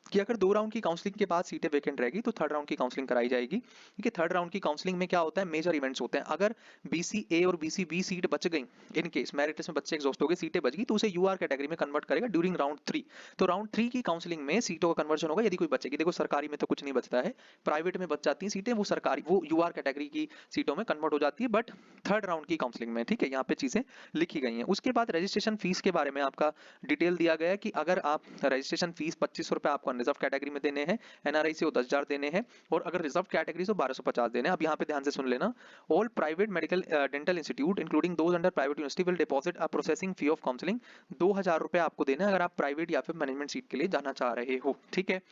कि अगर 2 राउंड की काउंसलिंग के बाद सीटें वैकेंट रहेगी तो थर्ड राउंड की काउंसलिंग कराई जाएगी, ठीक है। थर्ड राउंड की काउंसलिंग में क्या होता है, मेजर इवेंट्स होते हैं। अगर बीसीए और बीसीबी सीट बच गई, इन केस मेरिट लिस्ट में बच्चे एग्जॉस्ट हो गए, सीटें बच गई, तो उसे यूआर कैटेगरी में कन्वर्ट करेगा ड्यूरिंग राउंड 3। तो राउंड 3 की काउंसलिंग में सीटों का कन्वर्जन होगा यदि कोई बचेगी। देखो सरकारी में तो कुछ नहीं बचता है, प्राइवेट में बच जाती हैं सीटें, वो सरकारी वो यूआर कैटेगरी की सीटों में कन्वर्ट हो जाती है, बट थर्ड राउंड की काउंसलिंग में, ठीक है, यहाँ पे चीजें लिखी गई हैं। उसके बाद रजिस्ट्रेशन फीस के बारे में आपका डिटेल दिया गया है कि अगर आप रजिस्ट्रेशन फीस 2500 रुपए आपको रिजर्व कैटेगरी में देने हैं, एनआरआई से वो 10,000 देने हैं, और अगर रिजर्व कैटेगरी से 1250 देने हैं। अब यहाँ पे ध्यान से सुन लेना, all private medical dental institute including those under private university will deposit a processing fee of counselling. 2000 रुपए आपको देना है अगर आप प्राइवेट या फिर मैनेजमेंट सीट के लिए जाना चाह रहे हो, ठीक है।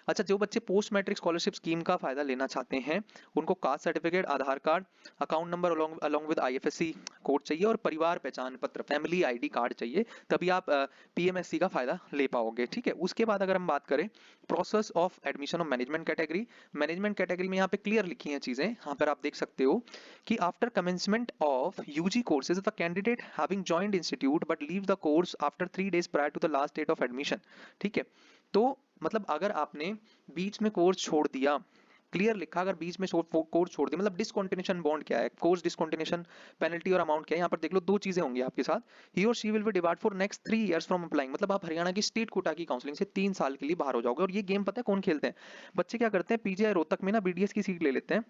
अच्छा, जो बच्चे पोस्ट मैट्रिक स्कॉलरशिप स्कीम का फायदा लेना चाहते हैं उनको caste certificate, Aadhaar card, account number along with IFSC code चाहिए, और परिवार पहचान पत्र, फैमिली आईडी कार्ड चाहिए, तभी आप पीएमएससी का फायदा ले पाओगे, ठीक है। उसके बाद अगर हम बात करें process of admission of management category में यहाँ पे क्लियर लिखी हैं चीजें, यहाँ पर आप देख सकते हो कि after commencement of UG courses the candidate having joined institute but leave the course after 3 days prior to the last date of admission, ठीक है। तो मतलब अगर आपने बीच में कोर्स छोड़ दिया, क्लियर लिखा, अगर बीच में कोर्स छोड़ दिया, मतलब डिसकंटिन्यूएशन बॉन्ड क्या है, कोर्स डिसकंटिन्यूएशन पेनल्टी और अमाउंट क्या है, यहाँ पर देख लो दो चीजें होंगी आपके साथ। ही और she will be debarred for next 3 years from applying, मतलब आप हरियाणा की स्टेट कोटा की काउंसलिंग से 3 साल के लिए बाहर हो जाओगे। और ये गेम पता है कौन खेलते हैं, बच्चे क्या करते हैं, पीजीआई रोहतक में ना बीडीएस की सीट ले लेते हैं,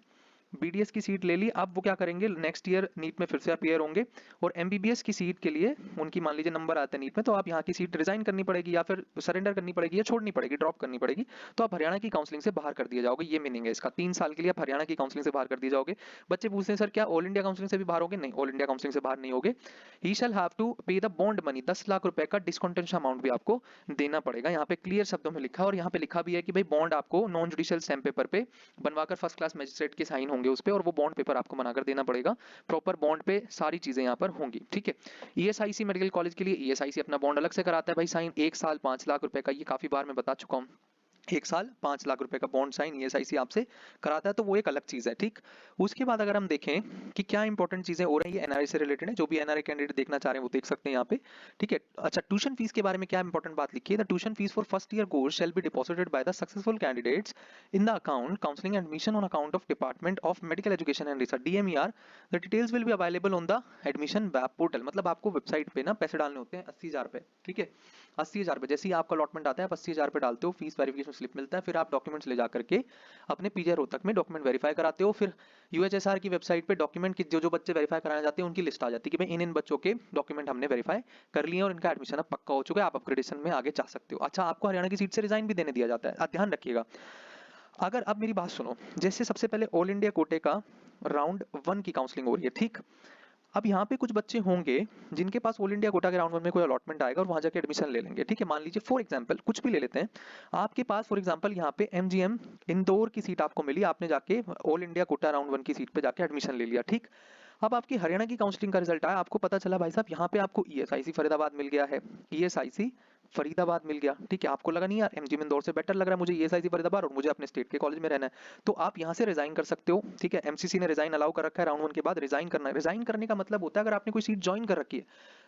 बीडीएस की सीट ले ली, अब वो क्या करेंगे, नेक्स्ट ईयर नीट में फिर से अपीयर होंगे, और एमबीबीएस की सीट के लिए उनकी मान लीजिए नंबर आते हैं नीट में, तो आप यहाँ की सीट रिजाइन करनी पड़ेगी या फिर सरेंडर करनी पड़ेगी या छोड़नी पड़ेगी, ड्रॉप करनी पड़ेगी, तो आप हरियाणा की काउंसलिंग से बाहर कर दिए जाओगे। ये मीनिंग है इसका, 3 साल के लिए आप हरियाणा की काउंसलिंग से बाहर कर दिए जाओगे। बच्चे पूछते हैं सर क्या ऑल इंडिया काउंसलिंग से भी बाहर होगे, नहीं, ऑल इंडिया काउंसलिंग से बाहर नहीं होगे। ही शैल हैव टू पे द बॉन्ड मनी, 10 लाख रुपए का डिस्कंटिन्यूएशन अमाउंट भी आपको देना पड़ेगा। यहाँ पे क्लियर शब्दों में लिखा है, और यहाँ पे लिखा भी है कि भाई बॉन्ड आपको नॉन जुडिशियल स्टैम्प पेपर पे बनवाकर फर्स्ट क्लास मजिस्ट्रेट के साइन होंगे उस पे, और वो बॉन्ड पेपर आपको बनाकर देना पड़ेगा। प्रॉपर बॉन्ड पे सारी चीजें यहाँ पर होंगी, ठीक है। ईएसआईसी मेडिकल कॉलेज के लिए ईएसआईसी अपना बॉन्ड अलग से कराता है भाई साइन, 1 साल 5 लाख रुपए का, ये काफी बार मैं बता चुका हूँ, 1 साल 5 लाख रुपए का बॉन्ड साइन ईएसआईसी आपसे कराता है, तो वो एक अलग चीज है, ठीक। उसके बाद अगर हम देखें कि क्या इंपॉर्टेंट चीजें हो रही है एनआरआई से रिलेटेड है, जो भी एनआरआई कैंडिडेट देखना चाह रहे हैं वो देख सकते हैं यहाँ पे, ठीक है। अच्छा, ट्यूशन फीस के बारे में क्या इंपॉर्टेंट बात लिखी है, the tuition fee for first year course shall be deposited by the successful candidates in the account counselling admission on account of department of medical education and research DMER. The details will be available on the admission web portal, मतलब आपको वेबसाइट पे ना पैसे डालने होते हैं 80,000 रुपए, ठीक है, 80,000 रुपए। जैसे ही आपका अलॉटमेंट आता है आप 80,000 रुपए डालते हो, फीस वेरिफिकेशन स्लिप मिलता है, फिर आप डॉक्यूमेंट्स ले जाकर के अपने पीजीआई रोहतक में डॉक्यूमेंट वेरीफाई कराते हो। फिर यूएचएसआर की वेबसाइट पे डॉक्यूमेंट की जो वेरीफाई कराना चाहते हैं उनकी लिस्ट आ जाती है कि भाई इन बच्चों के डॉक्यूमेंट हमने वेरीफाई कर लिए और इनका एडमिशन अब पक्का हो चुका है, आप अपग्रेडेशन में आगे जा सकते हो। अच्छा, आपको हरियाणा की सीट से रिजाइन भी देने दिया जाता है, आप ध्यान रखिएगा। अगर अब मेरी बात सुनो, जैसे सबसे पहले ऑल इंडिया कोटे का राउंड 1 की काउंसलिंग हो रही है, ठीक। अब यहाँ पे कुछ बच्चे होंगे जिनके पास ऑल इंडिया कोटा के राउंड 1 में कोई अलॉटमेंट आएगा और वहां जाके एडमिशन ले लेंगे, ठीक है। मान लीजिए फॉर एग्जांपल कुछ भी ले लेते हैं, आपके पास फॉर एग्जांपल यहाँ पे एमजीएम इंदौर की सीट आपको मिली, आपने जाके ऑल इंडिया कोटा राउंड 1 की सीट पे जाके एडमिशन ले लिया, ठीक। अब आपकी हरियाणा की काउंसलिंग का रिजल्ट आया, आपको पता चला भाई साहब यहाँ पे आपको ईएसआईसी फरीदाबाद मिल गया है, ईएसआईसी फरीदाबाद मिल गया, ठीक है, आपको लगा नहीं यार एमजीएम इंदौर से बेटर लग रहा है मुझे ईएसआईसी फरीदाबाद और मुझे अपने स्टेट के कॉलेज में रहना है, तो आप यहाँ से रिजाइन कर सकते हो, ठीक है। एमसीसी ने रिजाइन अलाउ कर रखा है, राउंड 1 के बाद रिजाइन करना है। रिजाइन करने का मतलब होता है अगर आपने कोई सीट ज्वाइन कर रखी है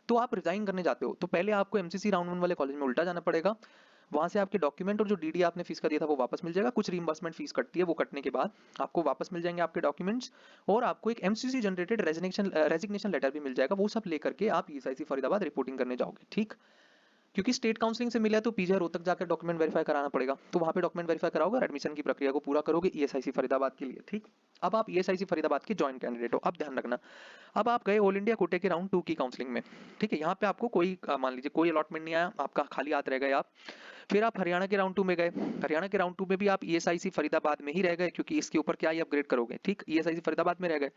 तो आप रिजाइन करने जाते हो तो पहले आपको एमसीसी राउंड 1 वाले कॉलेज में उल्टा जाना पड़ेगा, वहां से आपके डॉक्यूमेंट और जो डीडी आपने फीस का दिया था वो वापस मिल जाएगा, कुछ रीइंबर्समेंट फीस कटती है, वो कटने के बाद आपको वापस मिल जाएंगे आपके डॉक्यूमेंट्स, और आपको एक एमसीसी जनरेटेड रेजिग्नेशन लेटर भी मिल जाएगा, वो सब लेकर के आप ईएसआईसी फरीदाबाद रिपोर्टिंग करने जाओगे, ठीक। क्योंकि स्टेट काउंसलिंग से मिला है तो पीजीआई रोहतक जाकर डॉक्यूमेंट वेरीफाई कराना पड़ेगा, तो वहां पे डॉक्यूमेंट वेरीफाई कराओगे और एडमिशन की प्रक्रिया को पूरा करोगे ईएसआईसी फरीदाबाद के लिए, ठीक। अब आप ईएसआईसी फरीदाबाद के जॉइंट कैंडिडेट हो। अब ध्यान रखना, अब आप गए ऑल इंडिया कोटे के राउंड 2 की काउंसलिंग में, ठीक है, यहाँ पे आपको कोई मान लीजिए कोई अलॉटमेंट नहीं आया, आपका खाली हाथ रह गए आप, फिर आप हरियाणा के राउंड 2 में गए, हरियाणा के राउंड 2 में भी आप ईएसआईसी फरीदाबाद में ही रह गए क्योंकि इसके ऊपर क्या ही अपग्रेड करोगे, ठीक, ईएसआईसी फरीदाबाद में रह गए।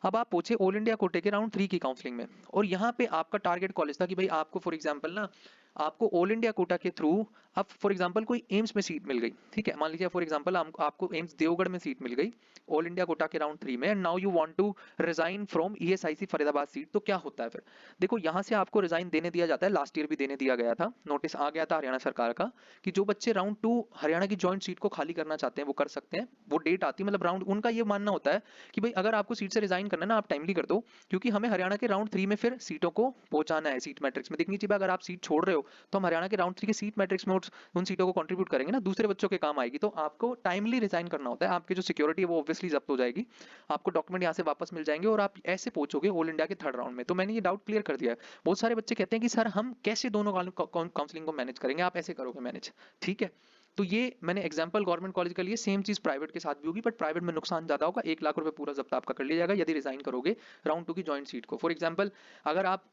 अब आप पहुंचे ऑल इंडिया कोटे के राउंड 3 की काउंसलिंग में, और यहाँ पे आपका टारगेट कॉलेज था कि भाई आपको फॉर एग्जाम्पल ना, आपको ऑल इंडिया कोटा के थ्रू अब फॉर एग्जांपल कोई एम्स में सीट मिल गई, ठीक है, मान लीजिए फॉर एग्जांपल आपको एम्स देवगढ़ में सीट मिल गई ऑल इंडिया कोटा के राउंड 3 में, and now you want to resign from ESIC Faridabad seat, तो क्या होता है फिर, देखो यहाँ से आपको रिजाइन देने दिया जाता है, लास्ट ईयर भी देने दिया गया था, नोटिस आ गया था हरियाणा सरकार का कि जो बच्चे राउंड 2 हरियाणा की जॉइंट सीट को खाली करना चाहते हैं वो कर सकते हैं, वो डेट आती है, मतलब राउंड उनका ये मानना होता है कि भाई अगर आपको सीट से रिजाइन करना है ना आप टाइमली कर दो, क्योंकि हमें हरियाणा के राउंड 3 में फिर सीटों को पहुंचाना है, सीट मैट्रिक्स में दिखनी चाहिए, अगर आप सीट छोड़ रहे हो तो हम हरियाणा के राउंड 3 के सीट मैट्रिक्स में उन सीटों को कंट्रीब्यूट करेंगे ना, दूसरे बच्चों के काम आएगी, तो आपको टाइमली रिजाइन करना होता है, आपकी जो सिक्योरिटी है वो ऑब्वियसली जब्त हो जाएगी, आपको डॉक्यूमेंट यहाँ से वापस मिल जाएंगे और आप ऐसे पहुंचोगे ऑल इंडिया के 3rd राउंड में। तो मैंने ये डाउट क्लियर कर दिया है, बहुत सारे बच्चे कहते हैं कि सर हम कैसे दोनों काउंसलिंग को मैनेज करेंगे, आप ऐसे करोगे मैनेज, ठीक है। तो ये मैंने एग्जांपल गवर्नमेंट कॉलेज के लिए, सेम चीज प्राइवेट के साथ भी होगी, बट प्राइवेट में नुकसान ज्यादा होगा, 1 लाख रुपए पूरा जब्त आपका कर लिया जाएगा यदि रिजाइन करोगे राउंड 2 की जॉइंट सीट को। फॉर एग्जाम्पल अगर आप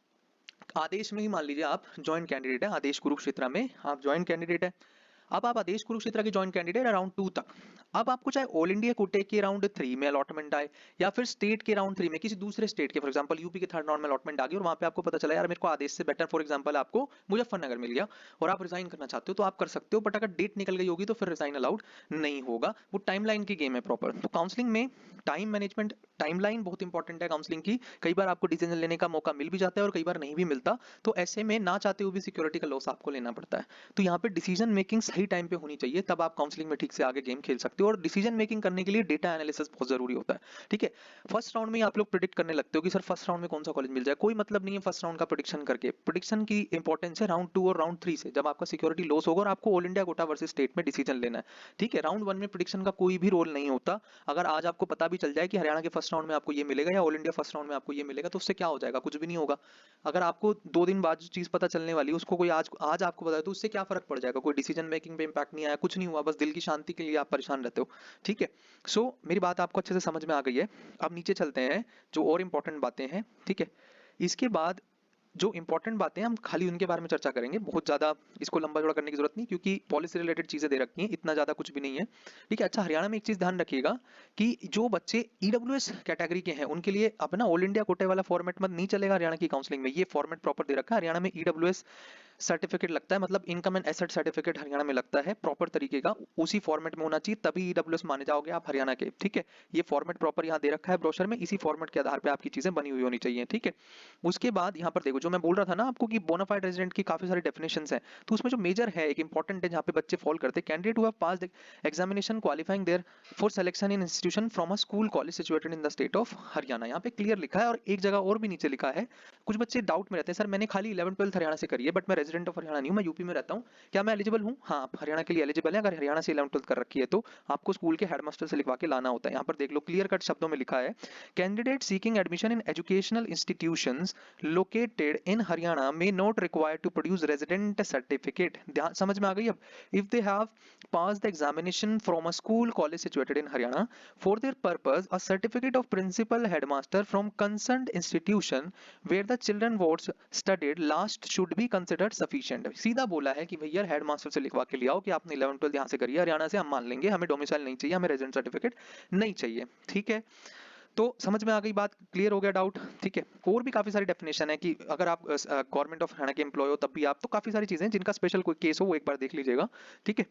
आदेश में ही मान लीजिए आप जॉइंट कैंडिडेट है, आदेश कुरुक्षेत्र में आप जॉइंट कैंडिडेट है, अब आप आदेश कुरुक्षेत्र के जॉइंट कैंडिडेट राउंड 2 तक, अब आपको चाहे ऑल इंडिया कोटे के राउंड 3 में अलॉटमेंट आए या फिर स्टेट के राउंड 3 में किसी दूसरे स्टेट के, फॉर एग्जांपल यूपी के 3rd राउंड में अलॉटमेंट आ गई और वहां पे आपको पता चला यार मेरे को आदेश से बेटर फॉर एग्जांपल आपको मुजफ्फरनगर मिल गया और आप रिजाइन करना चाहते हो तो आप कर सकते हो, बट अगर डेट निकल गई होगी तो फिर रिजाइन अलाउड नहीं होगा, वो टाइमलाइन की गेम है प्रॉपर। तो काउंसलिंग में टाइम मैनेजमेंट, टाइमलाइन बहुत इंपॉर्टेंट है काउंसलिंग की, कई बार आपको डिसीजन लेने का मौका मिल भी जाता है और कई बार नहीं भी मिलता, तो ऐसे में ना चाहते हुए भी सिक्योरिटी का लॉस आपको लेना पड़ता है। तो यहाँ पे डिसीजन मेकिंग सही टाइम पे होनी चाहिए, तब आप काउंसलिंग में ठीक से आगे गेम खेल सकते हो, और डिसीजन मेकिंग करने के लिए डेटा एनालिसिस बहुत जरूरी होता है, ठीक है। फर्स्ट राउंड में आप लोग प्रिडिक्ट करने लगते हो कि सर फर्स्ट राउंड में कौन सा कॉलेज मिल जाए, कोई मतलब नहीं है फर्स्ट राउंड का प्रिडिक्शन करके, प्रिडिक्शन की इंपॉर्टेंस है राउंड 2 और राउंड 3 से, जब आपका सिक्योरिटी लॉस होगा और आपको all India quota versus state में डिसीजन लेना है, ठीक है। राउंड 1 में प्रिडिक्शन का कोई भी रोल नहीं होता, अगर आज आपको पता भी चल जाए कि हरियाणा के फर्स्ट राउंड में आपको ये मिलेगा या ऑल इंडिया फर्स्ट राउंड में आपको ये मिलेगा, तो उससे क्या हो जाएगा, कुछ भी नहीं होगा। अगर आपको 2 दिन बाद जो चीज पता चलने वाली है उसको कोई आज आज आपको बताए तो उससे क्या फर्क पड़ जाएगा, कोई डिसीजन मेकिंग पे इंपैक्ट नहीं आया, कुछ नहीं हुआ, बस दिल की शांति के लिए आप परेशान रहते हो, ठीक है। सो मेरी बात आपको अच्छे से समझ में आ गई है। अब नीचे चलते हैं जो और इंपॉर्टेंट बातें हैं, ठीक है। इसके बाद जो इंपॉर्टेंट बातें हैं हम खाली उनके बारे में चर्चा करेंगे, बहुत ज्यादा इसको लंबा चौड़ा करने की जरूरत नहीं क्योंकि पॉलिसी रिलेटेड चीजें दे रखी हैं, इतना ज्यादा कुछ भी नहीं है, ठीक है। अच्छा, हरियाणा में एक चीज ध्यान रखिएगा कि जो बच्चे ईडब्ल्यूएस कैटेगरी के हैं उनके लिए अपना ऑल इंडिया कोटे वाला फॉर्मेट मत नहीं चलेगा हरियाणा की काउंसलिंग में, ये फॉर्मेट प्रॉपर दे रखा है हरियाणा में, ईडब्ल्यूएस सर्टिफिकेट लगता है, मतलब income and asset certificate Haryana में लगता है प्रॉपर तरीके का, उसी फॉर्मेट में होना चाहिए तभी ईडब्ल्यूएस माने जाओगे आप हरियाणा के, ठीक है। ये फॉर्मेट प्रॉपर यहाँ दे रखा है ब्रोशर में, इसी फॉर्मेट के आधार पे आपकी चीजें बनी हुई होनी चाहिए, ठीक है। उसके बाद यहाँ पर देखो जो मैं बोल रहा था ना आपको कि बोनाफाइड रेजिडेंट की काफी सारी डेफिनेशंस हैं, तो उसमें जो मेजर है एक इंपॉर्टेंट है जहाँ पे बच्चे फॉल करते हैं, candidate who have passed examination qualifying there for selection in institution from a school college situated in the state of Haryana, यहाँ पे क्लियर लिखा है, और एक जगह और भी नीचे लिखा है, कुछ बच्चे डाउट में रहते हैं सर मैंने खाली 11th-12th हरियाणा से करी है बट मैं रेजिडेंट ऑफ हरियाणा नहीं हूँ, मैं यूपी में रहता हूँ, क्या मैं एलिजिबल हूँ? हाँ, आप हरियाणा के लिए एलिजिबल है, अगर हरियाणा से 11th-12th कर रखी है तो आपको स्कूल के हेडमास्टर से लिखवा के लाना होता है। यहाँ पर देख लो क्लियर कट शब्दों में लिखा है, candidate seeking admission in educational institutions located in Haryana may not require to produce resident certificate, ध्यान समझ में आ गई अब, इफ दे हैव passed the examination from a school college situated in Haryana for their purpose a certificate of principal headmaster from concerned institution where the children was studied last should be considered sufficient। सीधा बोला है कि भैया हेडमास्टर से लिखवा के ले आओ कि आपने 11th-12th यहाँ से करी है हरियाणा से, हम मान लेंगे, हमें डोमिसाइल नहीं चाहिए, हमें रेजिडेंट सर्टिफिकेट नहीं चाहिए, ठीक है। तो समझ में आ गई बात, क्लियर हो गया डाउट, ठीक है। और भी काफी सारी डेफिनेशन है कि अगर आप गवर्नमेंट ऑफ हरियाणा के एम्प्लॉय हो तब भी आप, तो काफी सारी चीजें जिनका स्पेशल कोई केस हो वो एक बार देख लीजिएगा, ठीक है।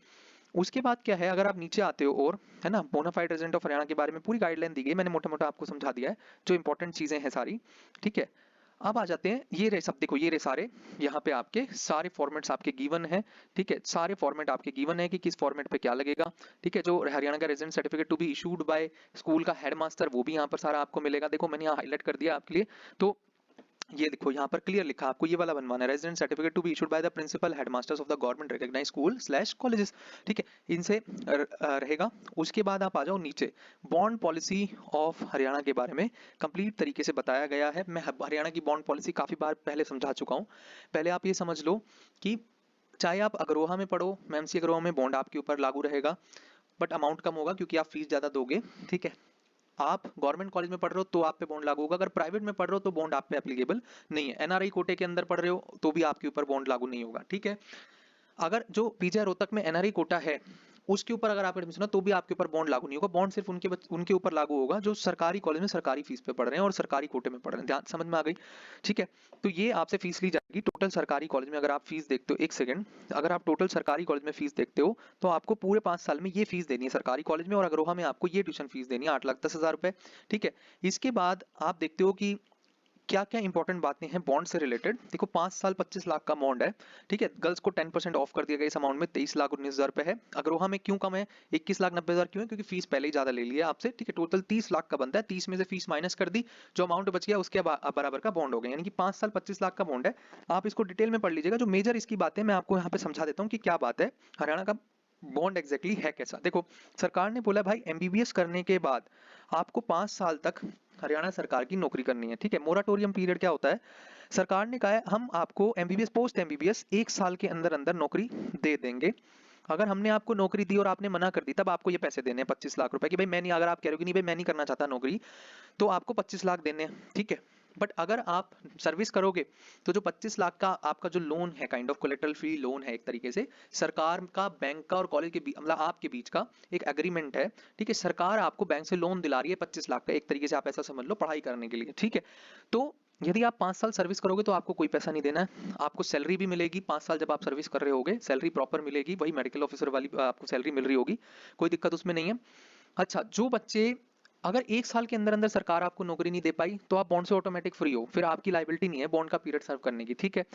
उसके बाद क्या है, अगर आप नीचे आते हो और है ना, बोनाफाइड रेजिडेंट ऑफ हरियाणा के बारे में पूरी गाइडलाइन दी गई, मैंने मोटा मोटा आपको समझा दिया है जो इंपॉर्टेंट चीजें हैं सारी, ठीक है। अब आ जाते हैं, ये रहे सब, देखो ये रहे सारे, यहाँ पे आपके सारे फॉर्मेट्स आपके गिवन है, ठीक है, सारे फॉर्मेट आपके गिवन है कि किस फॉर्मेट पे क्या लगेगा, ठीक है। जो हरियाणा का resident certificate to be issued by school का हेडमास्टर, वो भी यहाँ पर सारा आपको मिलेगा। देखो मैंने यहाँ हाईलाइट कर दिया आपके लिए, तो ये देखो यहाँ पर क्लियर लिखा, आपको ये वाला बनवाना है, resident certificate to be issued by the principal headmasters of the government recognised school slash colleges, ठीक है, इनसे रहेगा। उसके बाद आप आ जाओ नीचे, बॉन्ड पॉलिसी ऑफ हरियाणा के बारे में कंप्लीट तरीके से बताया गया है। मैं हरियाणा की बॉन्ड पॉलिसी काफी बार पहले समझा चुका हूँ। पहले आप ये समझ लो कि चाहे आप अग्रोहा में पढ़ो, एमसी अग्रोहा में बॉन्ड आपके ऊपर लागू रहेगा, बट अमाउंट कम होगा क्योंकि आप फीस ज्यादा दोगे, ठीक है। आप गवर्नमेंट कॉलेज में पढ़ रहे हो तो आप पे बॉन्ड लागू होगा, अगर प्राइवेट में पढ़ रहे हो तो बॉन्ड आप पे एप्लीकेबल नहीं है। एनआरआई कोटे के अंदर पढ़ रहे हो तो भी आपके ऊपर बॉन्ड लागू नहीं होगा, ठीक है। अगर जो पीजीआई रोहतक में एनआरआई कोटा है उसके ऊपर अगर आप एडमिशन हो तो भी आपके ऊपर बॉन्ड लागू नहीं होगा। बॉन्ड सिर्फ उनके ऊपर लागू होगा जो सरकारी कॉलेज में सरकारी फीस पे पढ़ रहे हैं और सरकारी कोटे में पढ़ रहे हैं। ध्यान समझ में आ गई, ठीक है। तो ये आपसे फीस ली जाएगी टोटल सरकारी कॉलेज में। अगर आप फीस देखते हो, एक सेकंड, अगर आप टोटल सरकारी कॉलेज में फीस देखते हो तो आपको पूरे 5 साल में ये फीस देनी है सरकारी कॉलेज में, और अग्रोहा में आपको ये ट्यूशन फीस देनी है 8,10,000 रुपए, ठीक है। इसके बाद आप देखते हो कि क्या क्या इंपॉर्टेंट बातें हैं बॉन्ड से रिलेटेड। देखो 5 साल 25 लाख का बॉन्ड है, ठीक है। गर्ल्स को 10% ऑफ कर दिया गया इस अमाउंट में, 23,19,000 रुपए है। अग्रोहा में क्यों कम है, 21,90,000 क्यों है, क्योंकि फीस पहले ही ज्यादा ले लिया आपसे, ठीक है। टोटल 30 लाख का बनता है, 30 में से फीस माइनस कर दी, जो अमाउंट बच गया उसके बराबर का बॉन्ड हो गया, यानी कि 5 साल 25 लाख का बॉन्ड है। आप इसको डिटेल में पढ़ लीजिएगा, जो मेजर इसकी बातें मैं आपको यहाँ पे समझा देता हूँ कि क्या बात है हरियाणा का बॉन्ड एग्जैक्टली है कैसा। देखो सरकार ने बोला भाई एमबीबीएस करने के बाद आपको 5 साल तक हरियाणा सरकार की नौकरी करनी है, ठीक है। मोराटोरियम पीरियड क्या होता है, सरकार ने कहा है हम आपको एमबीबीएस पोस्ट एमबीबीएस 1 साल के अंदर अंदर नौकरी दे देंगे। अगर हमने आपको नौकरी दी और आपने मना कर दी तब आपको ये पैसे देने हैं 25 लाख रुपए, कि भाई मैं नहीं, अगर आप कह रहे हो कि नहीं भाई मैं नहीं करना चाहता नौकरी, तो आपको 25 लाख देने हैं, ठीक है। बट अगर आप सर्विस करोगे तो जो 25 लाख का आपका जो लोन है, kind of collateral free loan है एक तरीके से, सरकार का बैंक का और कॉलेज के बीच, मतलब आपके बीच का एक एग्रीमेंट है, ठीक है। सरकार आपको बैंक से लोन दिला रही है 25 लाख का, एक तरीके से आप ऐसा समझ लो पढ़ाई करने के लिए, ठीक है। तो यदि आप 5 साल सर्विस करोगे तो आपको कोई पैसा नहीं देना है, आपको सैलरी भी मिलेगी 5 साल जब आप सर्विस कर रहे होगे, सैलरी प्रॉपर मिलेगी, वही मेडिकल ऑफिसर वाली आपको सैलरी मिल रही होगी, कोई दिक्कत उसमें नहीं है। अच्छा, जो बच्चे, अगर 1 साल के अंदर अंदर सरकार आपको नौकरी नहीं दे पाई तो आप बॉन्ड से ऑटोमेटिक फ्री हो, फिर आपकी लाइबिलिटी नहीं है बॉन्ड का पीरियड सर्व करने की, ठीक है।